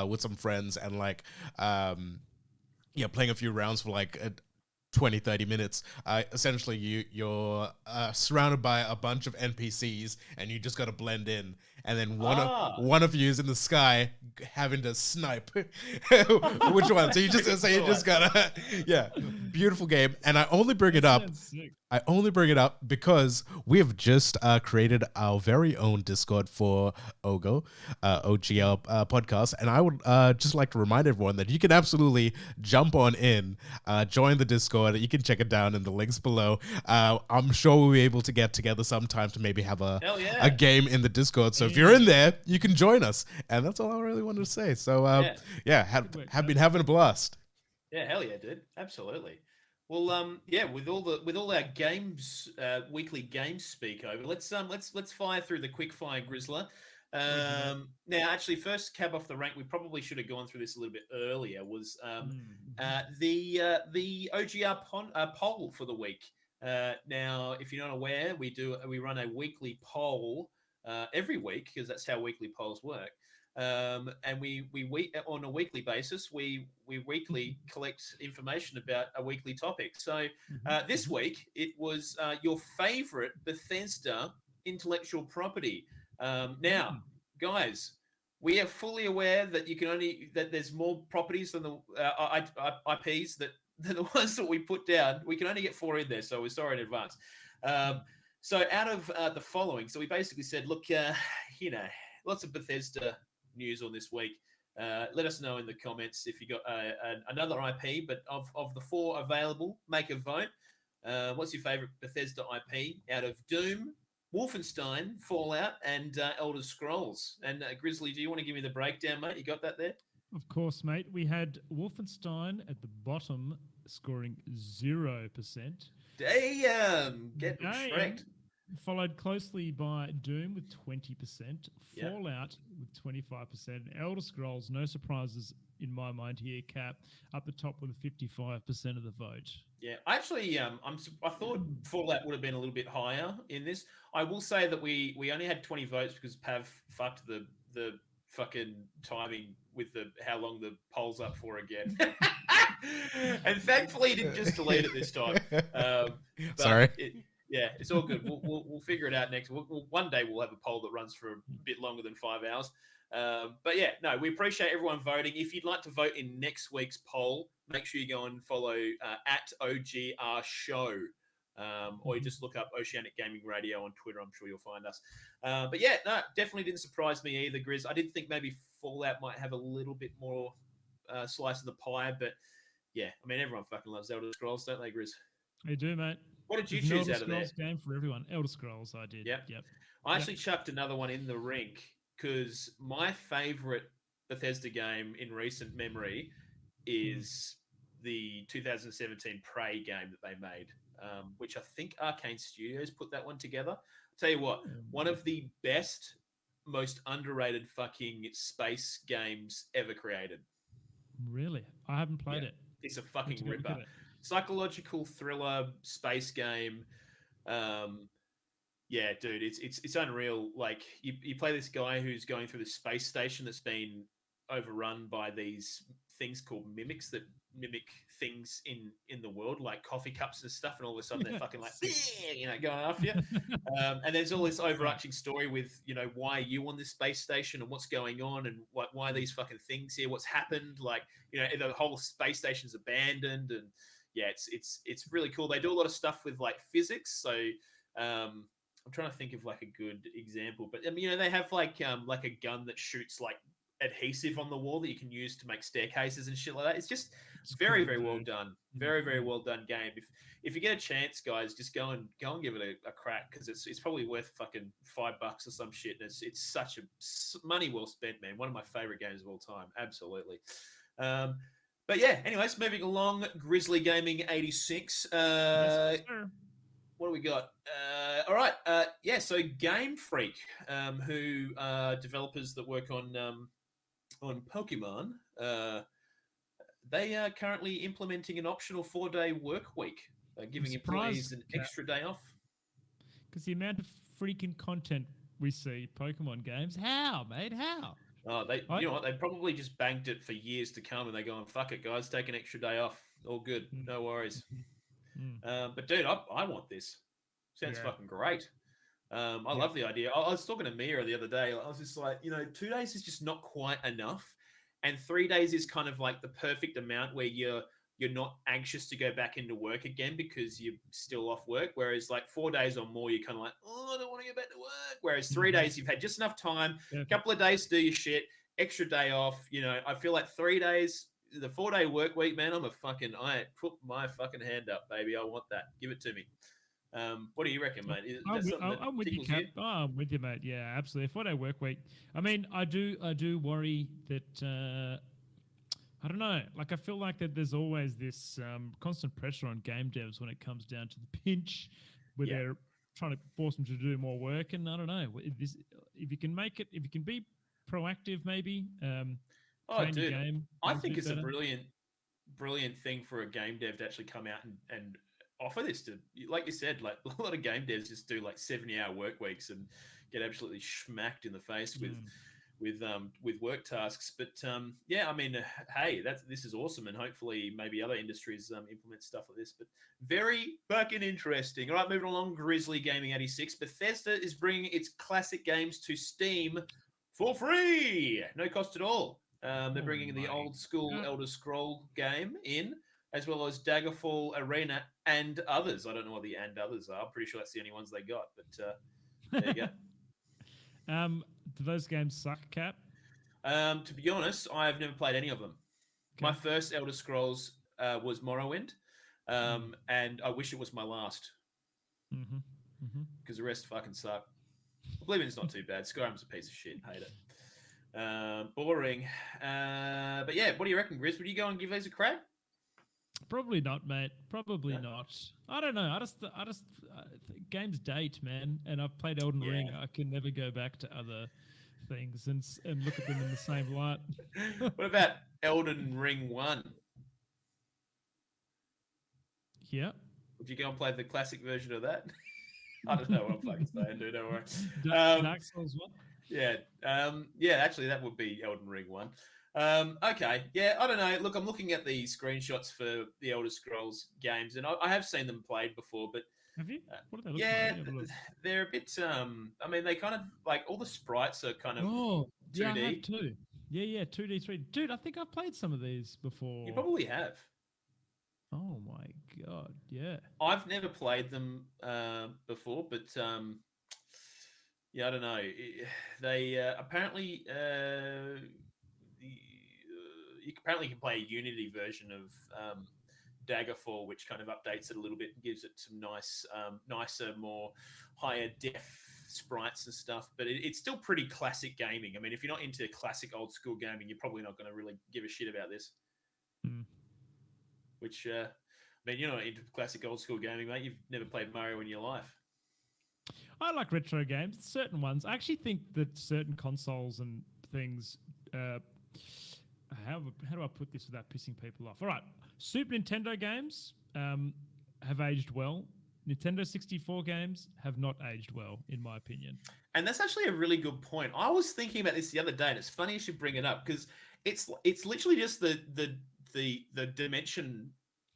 with some friends and like playing a few rounds for like 20, 30 minutes. Essentially you're surrounded by a bunch of NPCs and you just got to blend in, and then one of you is in the sky having to snipe which one. So you just gotta beautiful game. And I only bring it up because we have just created our very own Discord for OGR podcast, and I would just like to remind everyone that you can absolutely jump on in, join the Discord. You can check it down in the links below. I'm sure we'll be able to get together sometime to maybe have a game in the Discord. So if you're in there, you can join us, and that's all I really wanted to say. So have been having a blast. Yeah, hell yeah, dude. Absolutely. Well, with all our games, weekly games speak over. Let's fire through the quick fire, Grizzler. Now, actually, first cab off the rank, we probably should have gone through this a little bit earlier. Was the OGR poll for the week. Now, if you're not aware, we run a weekly poll every week, because that's how weekly polls work. And we on a weekly basis, we weekly collect information about a weekly topic. So this week it was your favorite Bethesda intellectual property. Now, guys, we are fully aware that there's more properties than the IPs than the ones that we put down. We can only get 4 in there, so we're sorry in advance. So out of the following, so we basically said, look, lots of Bethesda news on this week. Let us know in the comments if you got another IP, but of the 4 available, make a vote. What's your favorite Bethesda IP out of Doom, Wolfenstein, Fallout, and Elder Scrolls? And Grizzly, do you want to give me the breakdown, mate? You got that there? Of course, mate. We had Wolfenstein at the bottom, scoring 0%. Damn! Get wrecked. Followed closely by Doom with 20%, Fallout with 25%, and Elder Scrolls, no surprises in my mind here, Cap, up the top with 55% of the vote. Yeah, actually, I thought Fallout would have been a little bit higher in this. I will say that we only had 20 votes because Pav fucked the fucking timing with how long the poll's up for again. And thankfully he didn't just delete it this time. Sorry. It's all good. We'll figure it out next. One day we'll have a poll that runs for a bit longer than 5 hours. But yeah, no, we appreciate everyone voting. If you'd like to vote in next week's poll, make sure you go and follow at OGR Show. Or you just look up Oceanic Gaming Radio on Twitter. I'm sure you'll find us. But yeah, no, definitely didn't surprise me either, Grizz. I did think maybe Fallout might have a little bit more slice of the pie, but yeah, I mean, everyone fucking loves Elder Scrolls, don't they, Grizz? They do, mate. What did you There's choose an out of there? Elder Scrolls game for everyone. Elder Scrolls, I did. Yep. I actually chucked another one in the rink because my favorite Bethesda game in recent memory is the 2017 Prey game that they made, which I think Arcane Studios put that one together. I'll tell you what, one of the best, most underrated fucking space games ever created. Really? I haven't played it. It's a fucking ripper. Psychological thriller space game. Yeah, dude, it's unreal. Like you play this guy who's going through the space station that's been overrun by these things called mimics that mimic things in the world, like coffee cups and stuff, and all of a sudden they're fucking like, going after you. And there's all this overarching story with, why are you on this space station and what's going on and why are these fucking things here? What's happened? Like, the whole space station's abandoned, and yeah, it's really cool. They do a lot of stuff with like physics, so I'm trying to think of like a good example, but I mean, you know, they have like a gun that shoots like adhesive on the wall that you can use to make staircases and shit like that. It's just It's very, cool, very well dude. done. Very, very Mm. well done game. If you get a chance, guys, just go and give it a crack because it's probably worth fucking $5 or some shit. And it's such a money well spent, man. One of my favorite games of all time. Absolutely. But yeah, anyways, moving along, Grizzly Gaming 86. Yes, sir. What do we got? All right. Yeah, so Game Freak, who are developers that work on Pokemon, they are currently implementing an optional 4-day work week, giving employees surprised, an Kat. extra day off. Because the amount of freaking content we see Pokemon games, how, mate? How? Oh, you know what? They probably just banked it for years to come, and they're going, "Fuck it, guys, take an extra day off. All good, no worries." But dude, I want this. Sounds fucking great. I love the idea. I was talking to Mia the other day. I was just like, you know, 2 days is just not quite enough, and 3 days is kind of like the perfect amount where you're not anxious to go back into work again because you're still off work. Whereas like 4 days or more, you're kind of like, oh, I don't want to go back to work. Whereas 3 days, you've had just enough time, a couple of days to do your shit, extra day off. You know, I feel like 3 days, the 4-day work week, man, I put my fucking hand up, baby. I want that. Give it to me. What do you reckon, mate? Is that something that I'm with you, tickles Cap. Oh, I'm with you, mate. Yeah, absolutely. 4-day work week. I mean, I do worry that I don't know. Like, I feel like that there's always this constant pressure on game devs when it comes down to the pinch, where they're trying to force them to do more work. And I don't know if you can make it, if you can be proactive, maybe. Train your game. I a think bit it's a better. brilliant thing for a game dev to actually come out and offer this to, like you said, like a lot of game devs just do like 70-hour work weeks and get absolutely smacked in the face with work tasks. But yeah, I mean, hey, this is awesome, and hopefully maybe other industries implement stuff like this. But very fucking interesting. All right, moving along, Grizzly Gaming 86. Bethesda is bringing its classic games to Steam for free, no cost at all. They're bringing the old school Elder Scroll game in, as well as Daggerfall Arena and others. I don't know what the and others are. I'm pretty sure that's the only ones they got. But there you go. Do those games suck, Cap? To be honest, I've never played any of them. Okay. My first Elder Scrolls was Morrowind, and I wish it was my last because the rest fucking suck. Oblivion's not too bad. Skyrim's a piece of shit. Hate it. Boring. But yeah, what do you reckon, Grizz? Would you go and give these a crack? Probably not, mate. Probably No? not. I don't know. I just games date, man. And I've played Elden Ring. I can never go back to other things and look at them in the same light. What about Elden Ring 1? Yeah. Would you go and play the classic version of that? I don't know what I'm fucking saying, dude. Don't worry. Dark Souls 1? Yeah. Yeah, actually, that would be Elden Ring 1. Okay. Yeah, I don't know. Look, I'm looking at the screenshots for the Elder Scrolls games, and I have seen them played before, but have you? What do they look yeah, like? they're a bit. I mean, they kind of like all the sprites are kind of 2D. Yeah, I have too. Yeah, 2D, 3D. Dude, I think I've played some of these before. You probably have. Oh my god, yeah. I've never played them before, but yeah, I don't know. They apparently you can play a Unity version of Daggerfall, which kind of updates it a little bit and gives it some nice, nicer, more higher def sprites and stuff. But it's still pretty classic gaming. I mean, if you're not into classic old school gaming, you're probably not going to really give a shit about this. Which, I mean, you're not into classic old school gaming, mate. You've never played Mario in your life. I like retro games, certain ones. I actually think that certain consoles and things. How do I put this without pissing people off? All right, Super Nintendo games have aged well. Nintendo 64 games have not aged well, in my opinion. And that's actually a really good point. I was thinking about this the other day, and it's funny you should bring it up because it's literally just the dimension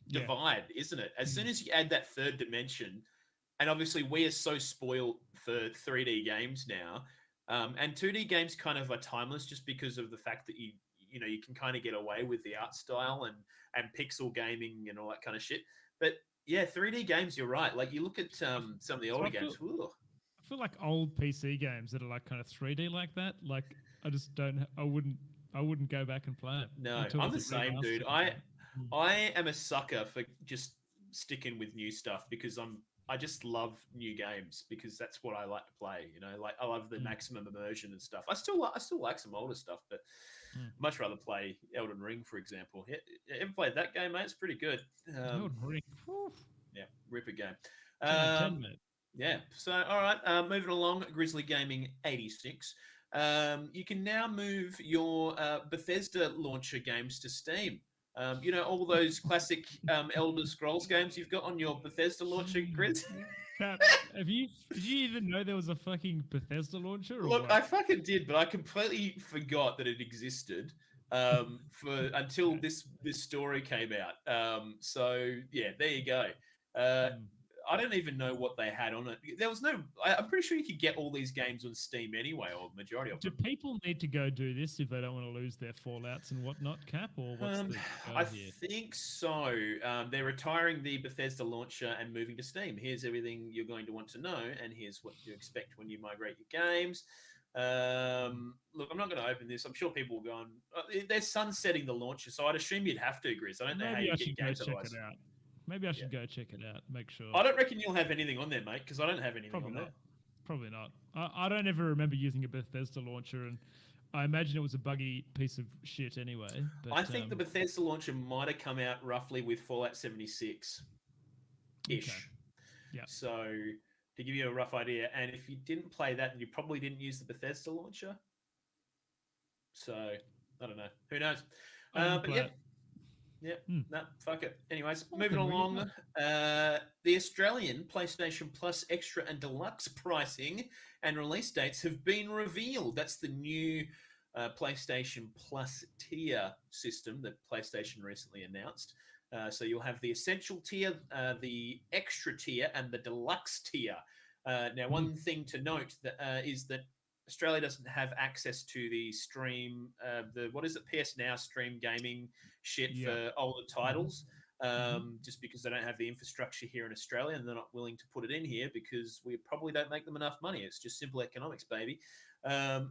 divide, isn't it? As soon as you add that third dimension, and obviously we are so spoiled for 3D games now, and 2D games kind of are timeless just because of the fact that you you can kind of get away with the art style and pixel gaming and all that kind of shit. But yeah, 3D games, you're right. Like you look at some of the older games. I feel like old PC games that are like kind of 3D like that. Like I just don't. I wouldn't go back and play it. No, I'm the same, dude. I am a sucker for just sticking with new stuff because I just love new games because that's what I like to play. Like I love the maximum immersion and stuff. I still like some older stuff, but much rather play Elden Ring, for example. Ever played that game, mate? It's pretty good. Elden Ring. Yeah, ripper game. 10 out of 10, mate. Yeah. So, all right. Moving along, Grizzly Gaming 86. You can now move your Bethesda launcher games to Steam. All those classic Elder Scrolls games you've got on your Bethesda launcher, Grizz? Cap, did you even know there was a fucking Bethesda launcher? Or Look, what? I fucking did, but I completely forgot that it existed until this story came out. So, yeah, there you go. I don't even know what they had on it. There was no. I'm pretty sure you could get all these games on Steam anyway, or majority of Do them. people need to go do this if they don't want to lose their Fallouts and whatnot, Cap? Or what's the I go here? think so. They're retaring the Bethesda launcher and moving to Steam. Here's everything you're going to want to know, and here's what to expect when you migrate your games. Look, I'm not going to open this. I'm sure people will go on. They're sunsetting the launcher, so I'd assume you'd have to, Grizz. I don't know how you get your games otherwise. It out. Maybe I should go check it out. Make sure. I don't reckon you'll have anything on there, mate, because I don't have anything on there. Probably not. I don't ever remember using a Bethesda launcher, and I imagine it was a buggy piece of shit anyway. But, I think the Bethesda launcher might have come out roughly with Fallout 76-ish. Okay. Yeah. So to give you a rough idea, and if you didn't play that, then you probably didn't use the Bethesda launcher. So I don't know. Who knows? But yeah. Yeah, no, fuck it. Anyways, moving along. The Australian PlayStation Plus Extra and Deluxe pricing and release dates have been revealed. That's the new PlayStation Plus tier system that PlayStation recently announced. So you'll have the Essential tier, the Extra tier, and the Deluxe tier. Now, one thing to note is that Australia doesn't have access to the stream, what is it, PS Now stream gaming shit for older titles, just because they don't have the infrastructure here in Australia and they're not willing to put it in here because we probably don't make them enough money. It's just simple economics, baby.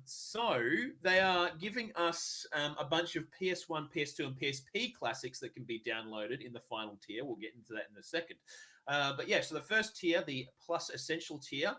So they are giving us a bunch of PS1, PS2, and PSP classics that can be downloaded in the final tier. We'll get into that in a second. But yeah, so the first tier, the Plus Essential tier,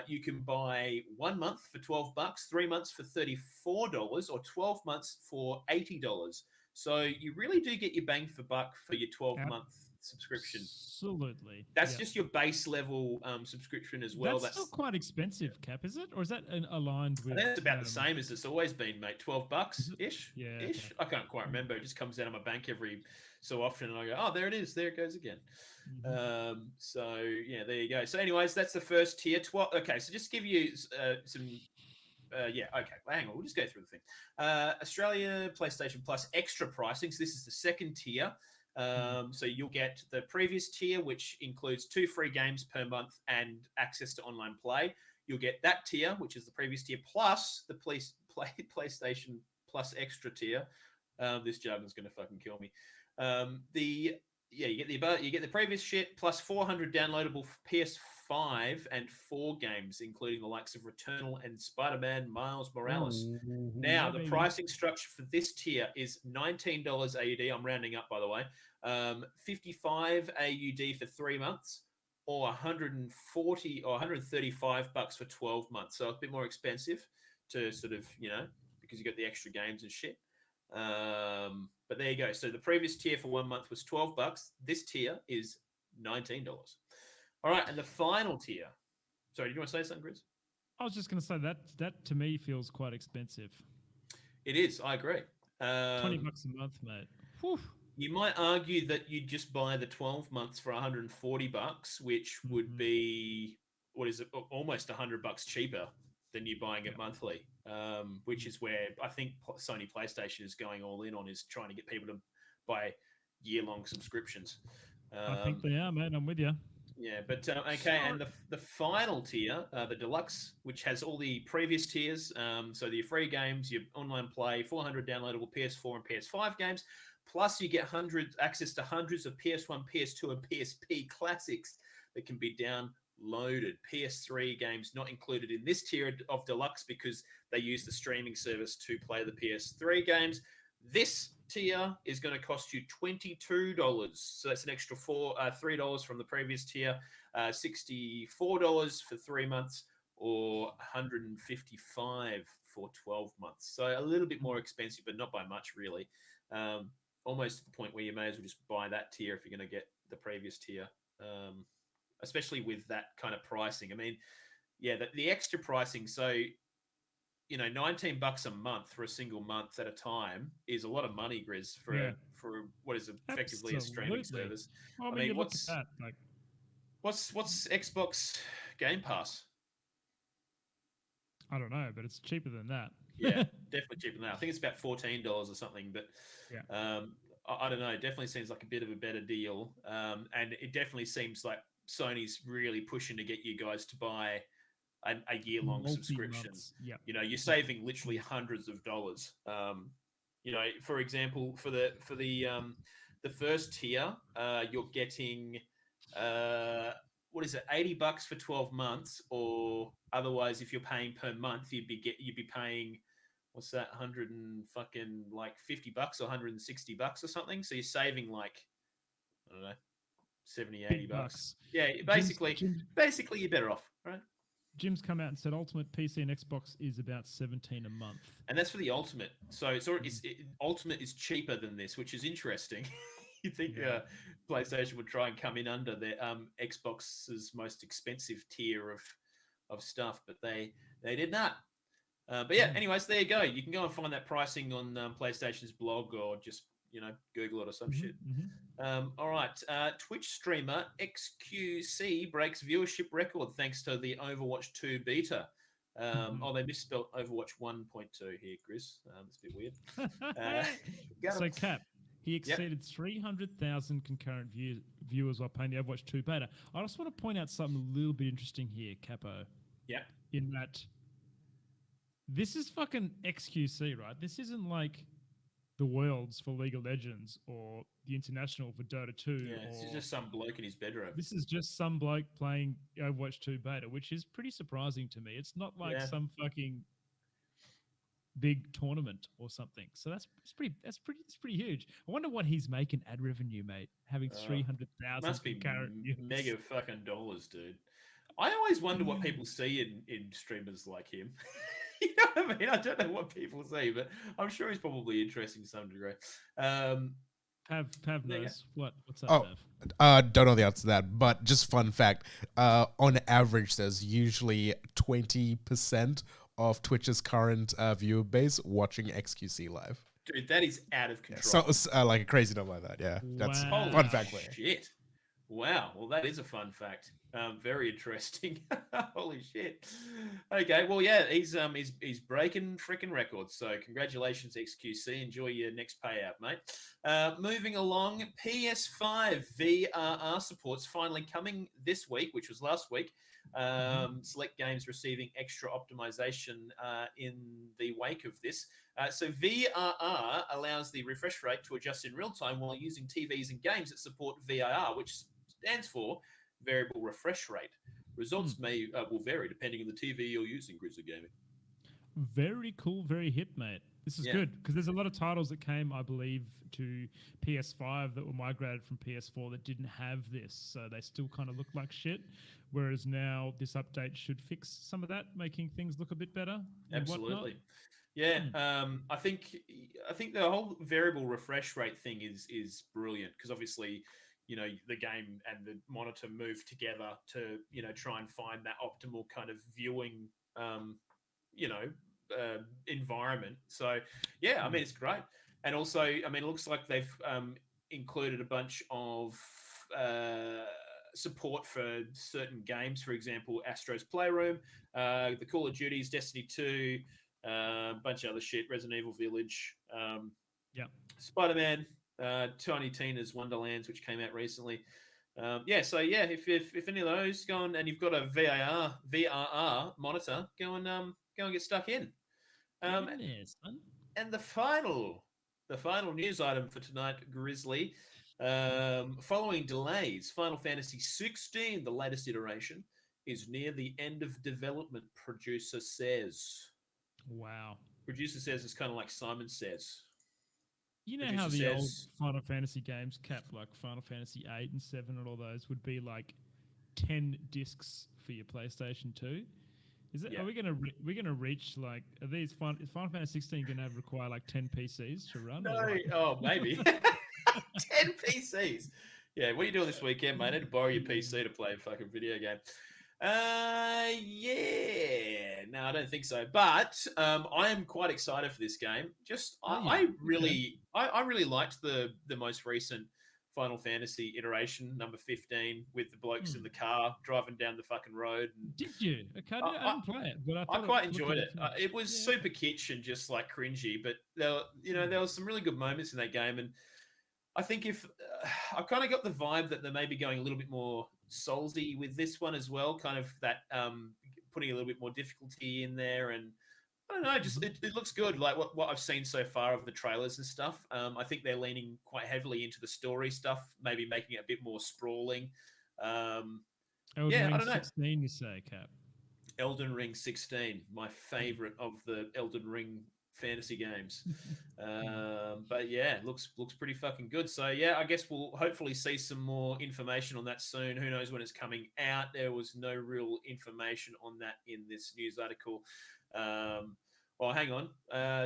you can buy 1 month for $12, 3 months for $34, or 12 months for $80. So you really do get your bang for buck for your 12-month subscription. Absolutely. That's just your base level subscription as well. That's still quite expensive, Cap, is it? Or is that aligned with... I think it's about the same as it's always been, mate. $12-ish? Yeah. Ish? Okay. I can't quite remember. It just comes out of my bank every so often and I go, oh, there it is. There it goes again. So, yeah, there you go. So anyways, that's the first tier. Okay, so just give you some... okay. Hang on. We'll just go through the thing. Australia PlayStation Plus Extra pricing. So this is the second tier. So you'll get the previous tier, which includes 2 free games per month and access to online play. You'll get that tier, which is the previous tier, plus the PlayStation Plus Extra tier. This jargon's going to fucking kill me. You get the previous shit plus 400 downloadable PS5 and 4 games, including the likes of Returnal and Spider-Man Miles Morales. Now, the pricing structure for this tier is $19 AUD. I'm rounding up, by the way. 55 AUD for 3 months, or 140 or 135 bucks for 12 months. So a bit more expensive to sort of, because you got the extra games and shit. But there you go. So the previous tier for 1 month was $12. This tier is $19. All right, and the final tier. Sorry, did you want to say something, Chris? I was just going to say that to me feels quite expensive. It is. I agree. $20 a month, mate. Whew. You might argue that you'd just buy the 12 months for $140, which would be almost $100 cheaper than you buying it monthly. Which is where I think Sony PlayStation is going all in on, is trying to get people to buy year-long subscriptions. I think they are, man. I'm with you. Yeah, but okay, and the final tier, the deluxe, which has all the previous tiers, so your free games, your online play, 400 downloadable PS4 and PS5 games, plus you get access to hundreds of PS1, PS2, and PSP classics that can be downloaded. PS3 games not included in this tier of deluxe because they use the streaming service to play the PS3 games. This tier is going to cost you $22. So that's an extra $3 from the previous tier, $64 for 3 months, or $155 for 12 months. So a little bit more expensive, but not by much, really. Almost to the point where you may as well just buy that tier if you're going to get the previous tier, especially with that kind of pricing. I mean, yeah, the extra pricing. So $19 a month for a single month at a time is a lot of money, Grizz, for what is effectively a streaming Absolutely. service. Well, I I mean, mean, you look at that, like, what's Xbox Game Pass? I don't know, but it's cheaper than that. Yeah, definitely cheaper than that. I think it's about $14 or something, but Yeah. I don't know. It definitely seems like a bit of a better deal, and it definitely seems like Sony's really pushing to get you guys to buy a year-long subscription. Multi-months. Yeah. You're saving literally hundreds of dollars. For example, for the first tier, you're getting what is it, $80 for 12 months, or otherwise, if you're paying per month, you'd be paying, what's that, 100 and fucking like $50 or $160 or something. So you're saving like, I don't know, 70, $80. Bucks. Yeah, basically you're better off, right? Jim's come out and said Ultimate PC and Xbox is about 17 a month. And that's for the Ultimate. So Ultimate is cheaper than this, which is interesting. You think PlayStation would try and come in under their Xbox's most expensive tier of stuff, but they did not. But yeah, anyways, there you go. You can go and find that pricing on PlayStation's blog, or just Google it or some shit. All right. Twitch streamer XQC breaks viewership record thanks to the Overwatch 2 beta. Oh, they misspelled Overwatch 1.2 here, Chris. It's a bit weird. So, Cap, he exceeded 300,000 concurrent viewers while playing the Overwatch 2 beta. I just want to point out something a little bit interesting here, Capo. Yeah. In that this is fucking XQC, right? This isn't like the Worlds for League of Legends or the International for Dota 2. Yeah, this is just some bloke in his bedroom. This is just some bloke playing Overwatch 2 beta, which is pretty surprising to me. It's not like some fucking big tournament or something. So that's pretty huge. I wonder what he's making ad revenue, mate. Having 300,000 must be viewers. mega fucking dollars, dude. I always wonder what people see in streamers like him. You know what I mean? I don't know what people see, but I'm sure he's probably interesting to some degree. Pav knows. What's up, Pav? Don't know the answer to that, but just fun fact. On average, there's usually 20% of Twitch's current viewer base watching XQC live. Dude, that is out of control. So it's like a crazy number like that, yeah. That's fun fact. Shit. Wow. Well, that is a fun fact. Very interesting. Holy shit. Okay. Well, yeah, he's breaking freaking records. So congratulations, XQC. Enjoy your next payout, mate. Moving along, PS5 VRR support's finally coming this week, which was last week. Select games receiving extra optimization in the wake of this. So VRR allows the refresh rate to adjust in real time while using TVs and games that support VRR, which stands for variable refresh rate. Results will vary depending on the TV you're using, Grizzly Gaming. Very cool, very hip, mate. This is good because there's a lot of titles that came, I believe, to PS5 that were migrated from PS4 that didn't have this. So they still kind of look like shit. Whereas now this update should fix some of that, making things look a bit better. Absolutely. Yeah, I think the whole variable refresh rate thing is brilliant because obviously, the game and the monitor move together to, try and find that optimal kind of viewing, environment. So, yeah, I mean, it's great. And also, I mean, it looks like they've included a bunch of support for certain games. For example, Astro's Playroom, the Call of Duty's Destiny 2, a bunch of other shit, Resident Evil Village, Spider-Man, Tiny Tina's Wonderlands, which came out recently. If any of those go on and you've got a VRR monitor, go and get stuck in. Get in there, son. And the final news item for tonight, Grizzly. Following delays, Final Fantasy 16, the latest iteration, is near the end of development. Producer says. Wow. Producer says it's kind of like Simon Says. You know Producer how the old says- Final Fantasy games, like Final Fantasy 8 and 7 and all those, would be like 10 discs for your PlayStation 2? Is it? Yeah. Are we gonna reach like? Are these is Final Fantasy 16 gonna require like 10 PCs to run? No, or what? oh maybe 10 PCs. Yeah, what are you doing this weekend, mate? I need to borrow your PC to play a fucking video game. Yeah, no, I don't think so. But I am quite excited for this game. I really liked the most recent Final Fantasy iteration, number 15, with the blokes in the car driving down the fucking road. And Did you? Okay, I didn't play it, but I quite enjoyed it. It was super kitsch and just like cringy, but there was some really good moments in that game. And I think if I've kind of got the vibe that they may be going a little bit more soulsy with this one as well, kind of that putting a little bit more difficulty in there, and I don't know, just it looks good. Like what I've seen so far of the trailers and stuff. I think they're leaning quite heavily into the story stuff, maybe making it a bit more sprawling. Elden I Ring don't know. 16, you say, Cap? Elden Ring 16, my favorite of the Elden Ring fantasy games. But yeah, looks pretty fucking good. So yeah, I guess we'll hopefully see some more information on that soon. Who knows when it's coming out? There was no real information on that in this news article. Well, hang on.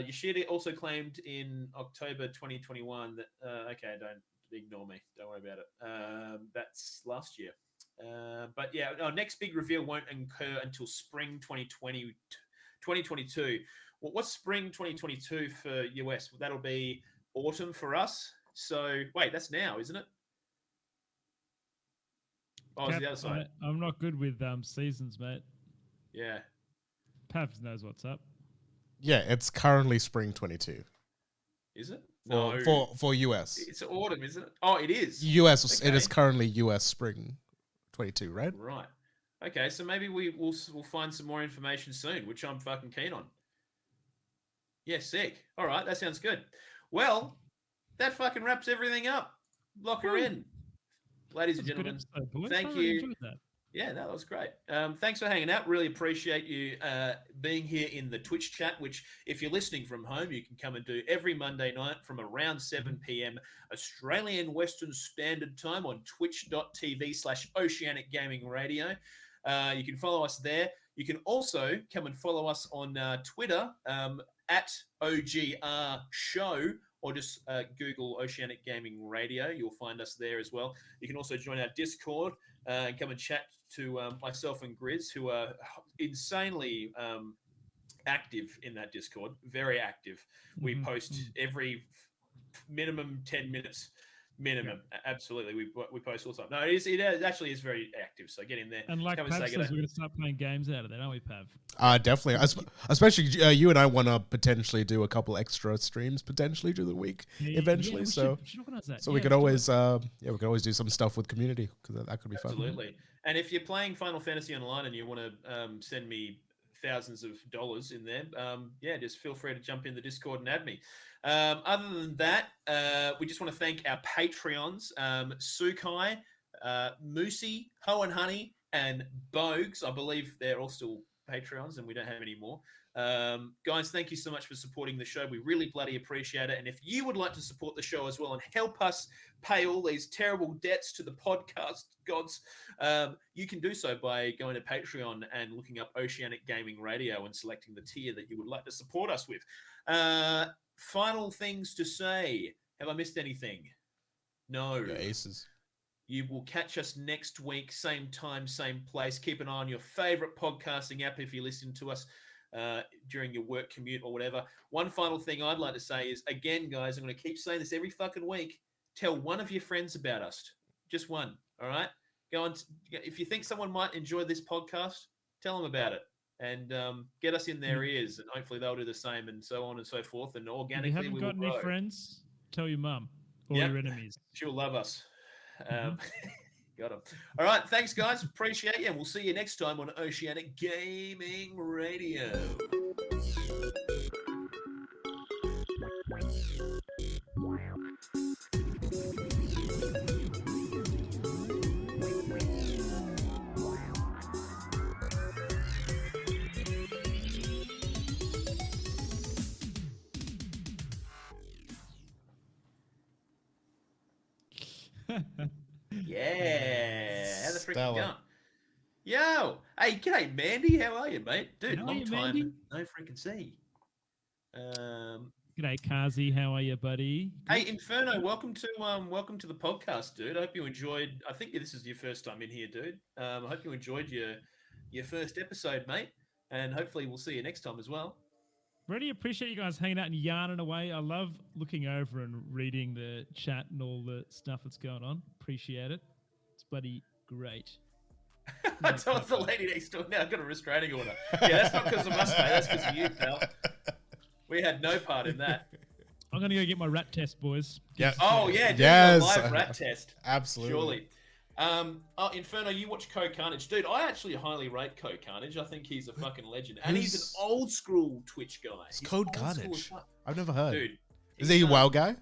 Yoshida also claimed in October 2021 that okay, don't ignore me. Don't worry about it. That's last year. But yeah, our next big reveal won't occur until spring 2022. Well, what's spring 2022 for US? That'll be autumn for us. So wait, that's now, isn't it? Oh, it's Cap, the other side. I'm not good with seasons, mate. Yeah. Pavs knows what's up. Yeah, it's currently spring 22 Is it? for No. for US. It's autumn, isn't it? Oh, it is. US, it is Okay. currently US spring 22, right? Right. Okay, so maybe we'll find some more information soon, which I'm fucking keen on. Yeah, sick. All right, that sounds good. Well, that fucking wraps everything up. Lock her in. Ladies and That's a good gentlemen, episode, boys. thank I really you. enjoyed that. Yeah, no, that was great. Thanks for hanging out. Really appreciate you being here in the Twitch chat, which if you're listening from home, you can come and do every Monday night from around 7 p.m. Australian Western Standard Time on twitch.tv/Oceanic Gaming Radio. You can follow us there. You can also come and follow us on Twitter at OGR Show, or just Google Oceanic Gaming Radio. You'll find us there as well. You can also join our Discord and come and chat to myself and Grizz, who are insanely active in that Discord, very active. We post every minimum 10 minutes. Minimum, absolutely. We post all the time. No, it actually is very active. So get in there. And like come Pav and says, say we're good day. going to start playing games out of that, aren't we, Pav? Definitely. Especially you and I want to potentially do a couple extra streams potentially during the week eventually. we so should organize that. we could always we could always do some stuff with community because that could be fun. Absolutely. And if you're playing Final Fantasy Online and you want to send me thousands of dollars in there, just feel free to jump in the Discord and add me. Other than that, we just want to thank our Patreons, Sukai, Moosey, Ho and Honey, and Bogues. I believe they're all still Patreons and we don't have any more. Guys, thank you so much for supporting the show. We really bloody appreciate it. And if you would like to support the show as well and help us pay all these terrible debts to the podcast gods, you can do so by going to Patreon and looking up Oceanic Gaming Radio and selecting the tier that you would like to support us with. Final things to say. Have I missed anything? No. Yeah, aces. You will catch us next week, same time, same place. Keep an eye on your favorite podcasting app if you listen to us during your work commute or whatever. One final thing I'd like to say is, again, guys, I'm going to keep saying this every fucking week. Tell one of your friends about us. Just one, all right? Go on. If you think someone might enjoy this podcast, tell them about it. And get us in their ears, and hopefully they'll do the same, and so on and so forth. And organically, If you haven't we got will any grow. friends, tell your mum or Yep. your enemies. She'll love us. Got him. All right. Thanks, guys. Appreciate you. And we'll see you next time on Oceanic Gaming Radio. Yeah. How the freaking Stellar. going? Yo. Hey, g'day, Mandy. How are you, mate? Dude, How are long you, time Mandy? no freaking see. G'day, Kazi. How are you, buddy? Hey, Inferno, welcome to the podcast, dude. I hope you enjoyed. I think this is your first time in here, dude. I hope you enjoyed your first episode, mate, and hopefully we'll see you next time as well. Really appreciate you guys hanging out and yarning away. I love looking over and reading the chat and all the stuff that's going on. Appreciate it. It's bloody great. I told the lady next door, now I've got a restraining order. Yeah, that's not because of us, mate. That's because of you, pal. We had no part in that. I'm going to go get my rat test, boys. Yeah. Oh, yeah, do Yes. a live rat test. Absolutely. Surely. Inferno, you watch Co Carnage. Dude, I actually highly rate Co Carnage. I think he's a fucking legend. And he's an old school Twitch guy. It's He's Code old school as Carnage. fuck. I've never heard. Dude. Is he a WoW guy?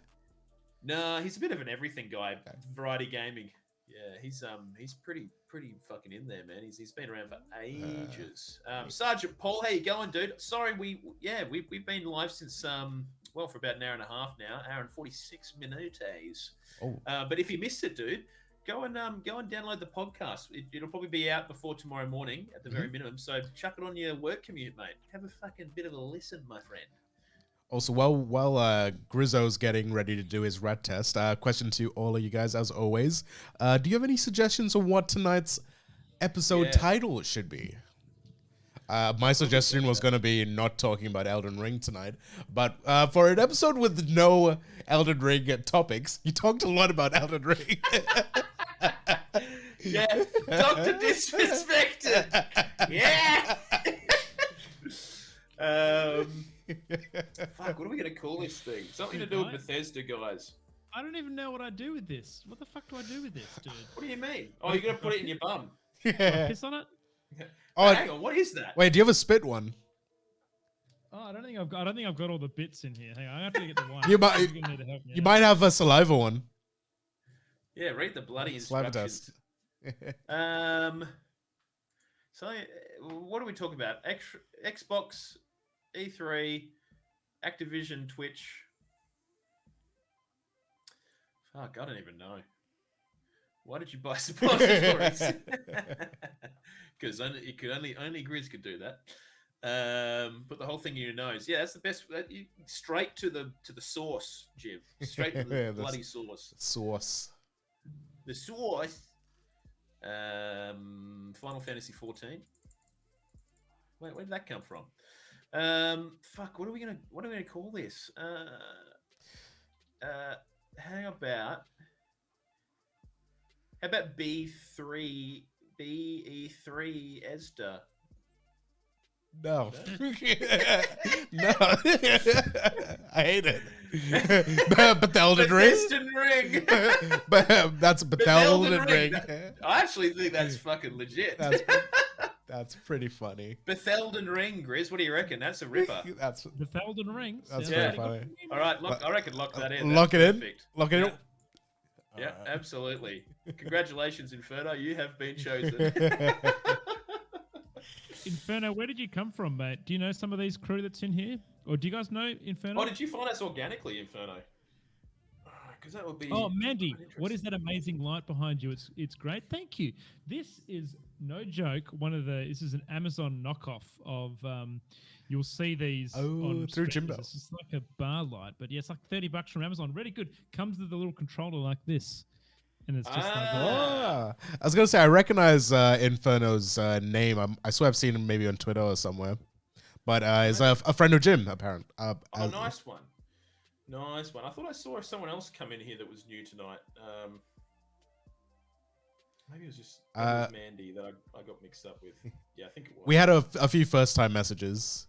No, he's a bit of an everything guy. Variety gaming. Yeah, he's pretty fucking in there, man. He's been around for ages. Sergeant Paul, how you going, dude? Sorry, we've been live since for about an hour and a half now, hour and 46 minutes. Oh. But if you missed it, dude, go and download the podcast. It'll probably be out before tomorrow morning at the very minimum. So chuck it on your work commute, mate. Have a fucking bit of a listen, my friend. Also, while Grizzo's getting ready to do his rat test, question to all of you guys, as always. Do you have any suggestions on what tonight's episode title should be? My suggestion was going to be not talking about Elden Ring tonight, but for an episode with no Elden Ring topics, you talked a lot about Elden Ring. Yeah, Dr. Disrespected. Yeah. Fuck, what are we going to call this thing? Something to do with Bethesda, guys. I don't even know what I do with this. What the fuck do I do with this, dude? What do you mean? Oh, you're going to put it in your bum. Piss on it? Oh, hang on, what is that? Wait, do you have a spit one? Oh, I don't think I've got all the bits in here. Hang on, I have to get the one. You might- You're gonna need to help me You out. might have a saliva one. Yeah, read the bloody Saliva instructions. test. So, what do we talk about? Xbox, E3, Activision, Twitch. Fuck, I don't even know. Why did you buy suppositories? Because only Grizz could do that. Put the whole thing in your nose. Yeah, that's the best. Straight to the source, Jim. Straight to the Yeah, bloody source. Sauce. The source. Final Fantasy 14. Wait, where did that come from? Fuck. What are we gonna call this? How about B3 BE3 ESDA? No. No. I hate it. But the Elden Ring? Ring. But that's but the Elden Ring. I actually think that's fucking legit. That's pretty funny. Bethelden Ring, Grizz. What do you reckon? That's a ripper. That's The Felden Ring. That's sounds very pretty funny. good. All right, I reckon lock that in. Lock That's it in. perfect. Lock it in. Yeah, absolutely. Congratulations, Inferno. You have been chosen. Inferno, where did you come from, mate? Do you know some of these crew that's in here? Or do you guys know Inferno? Oh, did you find us organically, Inferno? Because that would be. Oh, Mandy, quite what is interesting. that amazing light behind you? It's great. Thank you. This is no joke. This is an Amazon knockoff of. You'll see these on through screens. Jimbo. It's just like a bar light, but yeah, it's like $30 from Amazon. Really good. Comes with a little controller like this, and it's just like. Ah. I was gonna say I recognize Inferno's name. I swear I've seen him maybe on Twitter or somewhere. But he's a friend of Jim, apparently. Nice one. Nice one. I thought I saw someone else come in here that was new tonight. Maybe it was just Mandy that I got mixed up with. Yeah, I think it was. We had a few first-time messages.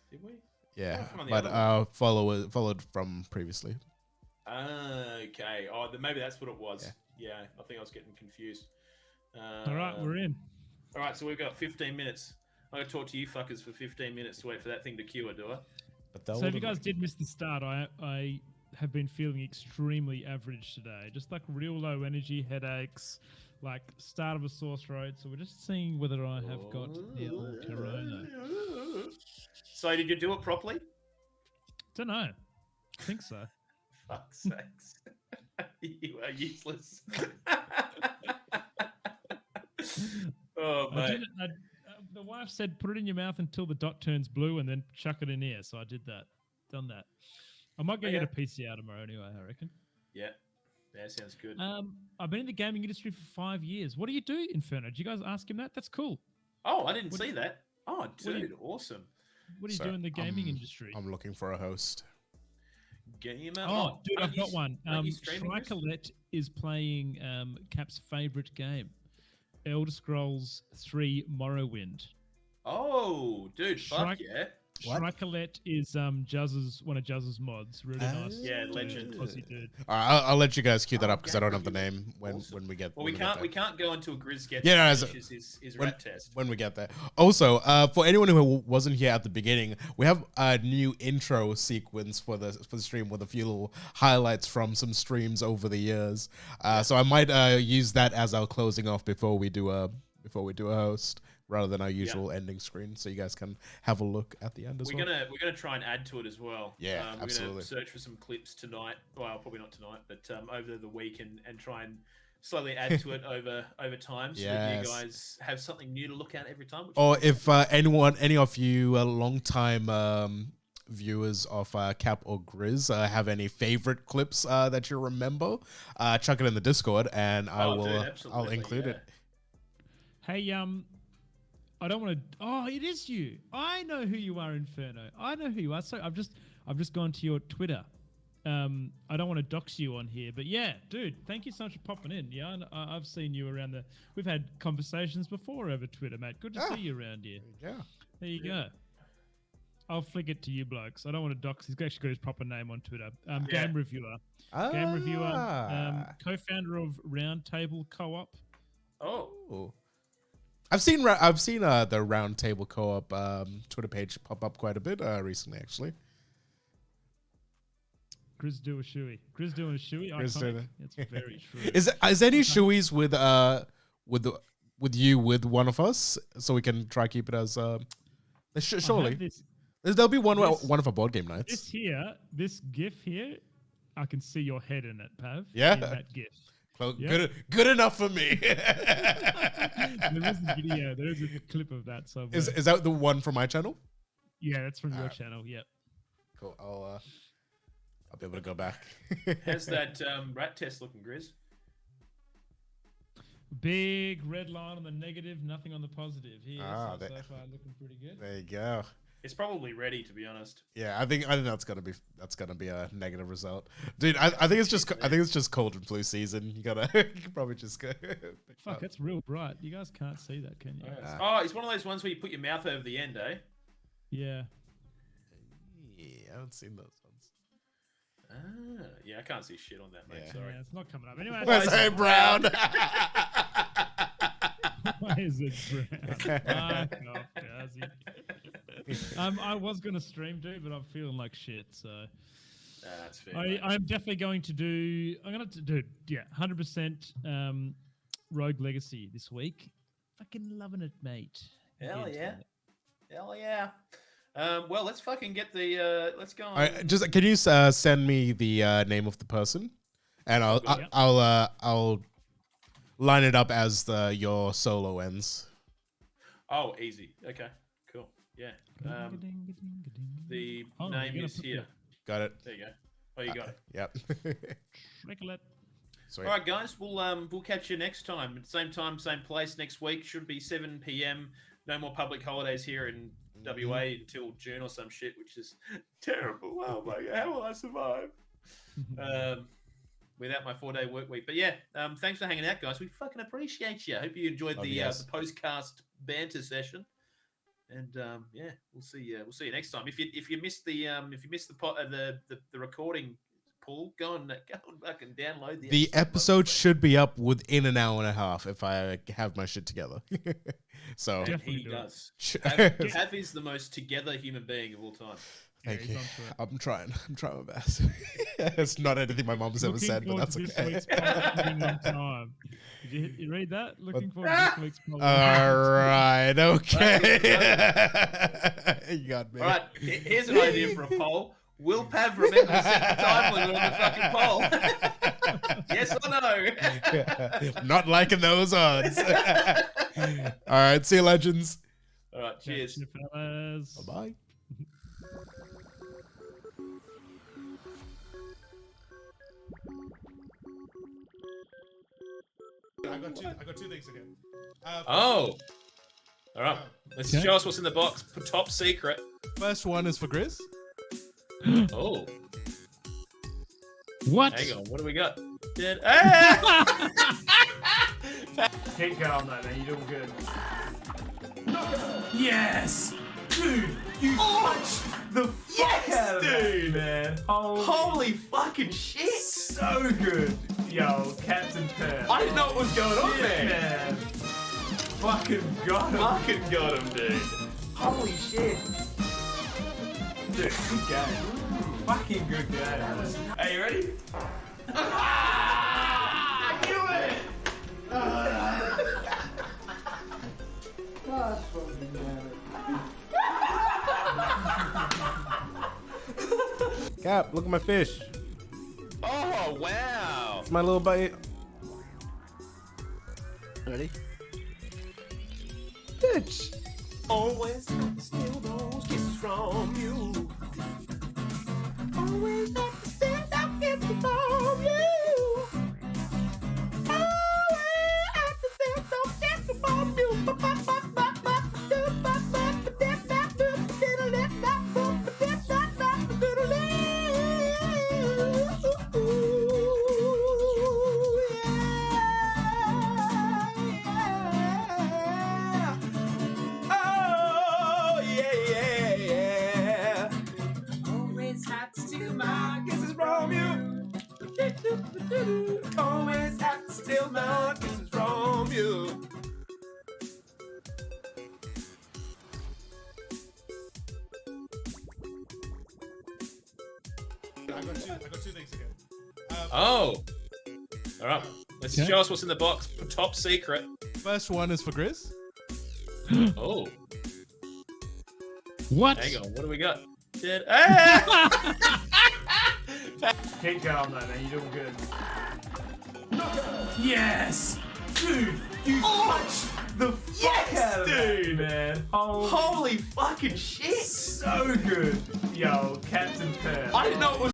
Did we? Yeah, from the but other followed from previously. Okay. Oh, then maybe that's what it was. Yeah, I think I was getting confused. All right, we're in. All right, so we've got 15 minutes. I'm going to talk to you fuckers for 15 minutes to wait for that thing to cure, do I? But So if you guys did miss the start, I have been feeling extremely average today. Just like real low energy, headaches, like start of a sore throat. So we're just seeing whether I have got the old corona. So did you do it properly? Don't know. I think so. Fuck's sakes. You are useless. Oh, mate. The wife said put it in your mouth until the dot turns blue and then chuck it in here. So I did that. Done that. I might go get a PCR tomorrow anyway, I reckon. Yeah. Yeah, sounds good. I've been in the gaming industry for 5 years. What do you do, Inferno? Did you guys ask him that? That's cool. Oh, I didn't see that. Oh, dude, you- awesome. What do you do in the gaming industry? I'm looking for a host. Gamer. Oh, dude, I've got one. aren't you streaming this? Shrikelet is playing Cap's favorite game, Elder Scrolls 3 Morrowind. Oh, dude, fuck yeah. What? Shrikelet is one of Juzz's mods. Really nice. Yeah, dude, legend. Aussie dude. All right, I'll let you guys cue that up because I don't have the Gamer name when we get. Well, when we get there. can't go into a Grizz sketch. Yeah, no, that as a- finishes his when- rat test. when we get there. Also, for anyone who wasn't here at the beginning, we have a new intro sequence for the stream with a few little highlights from some streams over the years. So I might use that as our closing off before we do a host, rather than our usual ending screen, so you guys can have a look at the end as We're well. gonna try and add to it as well. Yeah, we're absolutely. gonna search for some clips tonight. Well, probably not tonight, but over the week and try and slowly add to it over time, so that you Yes. guys have something new to look at every time. Which Or is if any of you long-time viewers of Cap or Grizz have any favorite clips that you remember, chuck it in the Discord, and dude, absolutely, I'll include it. Hey, I don't want to. Oh, it is you. I know who you are, Inferno. I know who you are. So I've just gone to your Twitter. I don't want to dox you on here, but yeah, dude, thank you so much for popping in. Yeah, I've seen you around the. We've had conversations before over Twitter, mate. Good to see you around here. Yeah. There you go. I'll flick it to you blokes. I don't want to dox. He's actually got his proper name on Twitter. Game reviewer. Game reviewer. Co-founder of Roundtable Co-op. Oh, Ooh. I've seen the Roundtable Co-op Twitter page pop up quite a bit recently, actually. Grizz do a shoey. Grizz doing a shoey. Grizz doing Iconic. It's very true. Is any shoeys with you with one of us, so we can try keep it as surely there'll be one of our board game nights. This GIF here, I can see your head in it, Pav. Yeah. In that GIF. Well, Yeah. good enough for me. There is a video. There is a clip of that somewhere. Is that the one from my channel? Yeah, that's from your channel. Yep. Cool. I'll be able to go back. how's that rat test looking, Grizz? Big red line on the negative, nothing on the positive. Here, so far looking pretty good. There you go. It's probably ready, to be honest. Yeah, I think that's gonna be a negative result, dude. I think it's just cold and flu season. You can probably just go. Fuck, that's real bright. You guys can't see that, can you? Oh, it's one of those ones where you put your mouth over the end, eh? Yeah. Yeah, I haven't seen those ones. Yeah, I can't see shit on that, mate. Yeah. Sorry. Yeah, it's not coming up. Anyway, Where's hey Brown? why is it brown? Fuck off, Gazi. I was going to stream, dude, but I'm feeling like shit, so... That's fair. mate. I'm definitely going to do... I'm going to do, 100% Rogue Legacy this week. Fucking loving it, mate. Hell yeah. Hell yeah. Well, let's fucking get the... let's go on. Just can you send me the name of the person, and I'll line it up as your solo ends. Oh, easy. Okay, cool. Yeah. The name is here. Got it. There you go. Oh, you got it. Yep. Schmecklet. Sweet. All right, guys. We'll catch you next time. Same time, same place next week. Should be 7 p.m. No more public holidays here in WA until June or some shit, which is terrible. Oh my god, how will I survive? Without my 4-day work week. But yeah, thanks for hanging out, guys. We fucking appreciate you. Hope you enjoyed the postcast banter session. And yeah, we'll see you next time. If you missed the recording Paul. Go and fucking download The episode should be up within an hour and a half if I have my shit together. So And Definitely he do it. does. Thank Cav is the most together human being of all time. Yeah, you. he's onto it. I'm trying my best. It's not anything my mom's ever Looking said, but forward that's to this okay. week's poll in long time. Did you read that? Looking forward to this week's poll. All right, okay. You got me. All right, here's an idea for a poll. Will Pav remember to set the time limit on the fucking poll? Yes or no? Not liking those odds. All right, see you, legends. All right, cheers. Catch you, fellas. Bye. I got two things again. Oh. All right. Let's Okay. show us what's in the box. Top secret. First one is for Grizz. Oh. What? Hang on. What do we got? Ah! Keep going, though, man. You're doing good. Yes! Dude, you punched the fuck out of that, man. Holy fucking shit! So good. Yo, Captain Pearl. I didn't know what was going on Shit, there. man. Fucking got him. Fucking got him, dude. Holy shit. Dude, good game. Fucking good game. Are you ready? I knew it! Cap, look at my fish. Oh, wow. It's my little bite. Ready? Bitch. Always have to steal those kisses from you. Always have to steal those kisses from you. Always have to steal those kisses from you. Oh, yeah, yeah, yeah. Always have to steal my kisses from you. Always have to steal my kisses from you. I got two things again. Oh. All right. Let's Okay. show us what's in the box. Top secret. First one is for Grizz. Oh. What? Hang on. What do we got? Ah! Keep going, though, man. You're doing good. Yes! Dude, you punched the fuck out of that, dude. man. Holy fucking shit. So good. Yo, Captain Pearl. I didn't know it was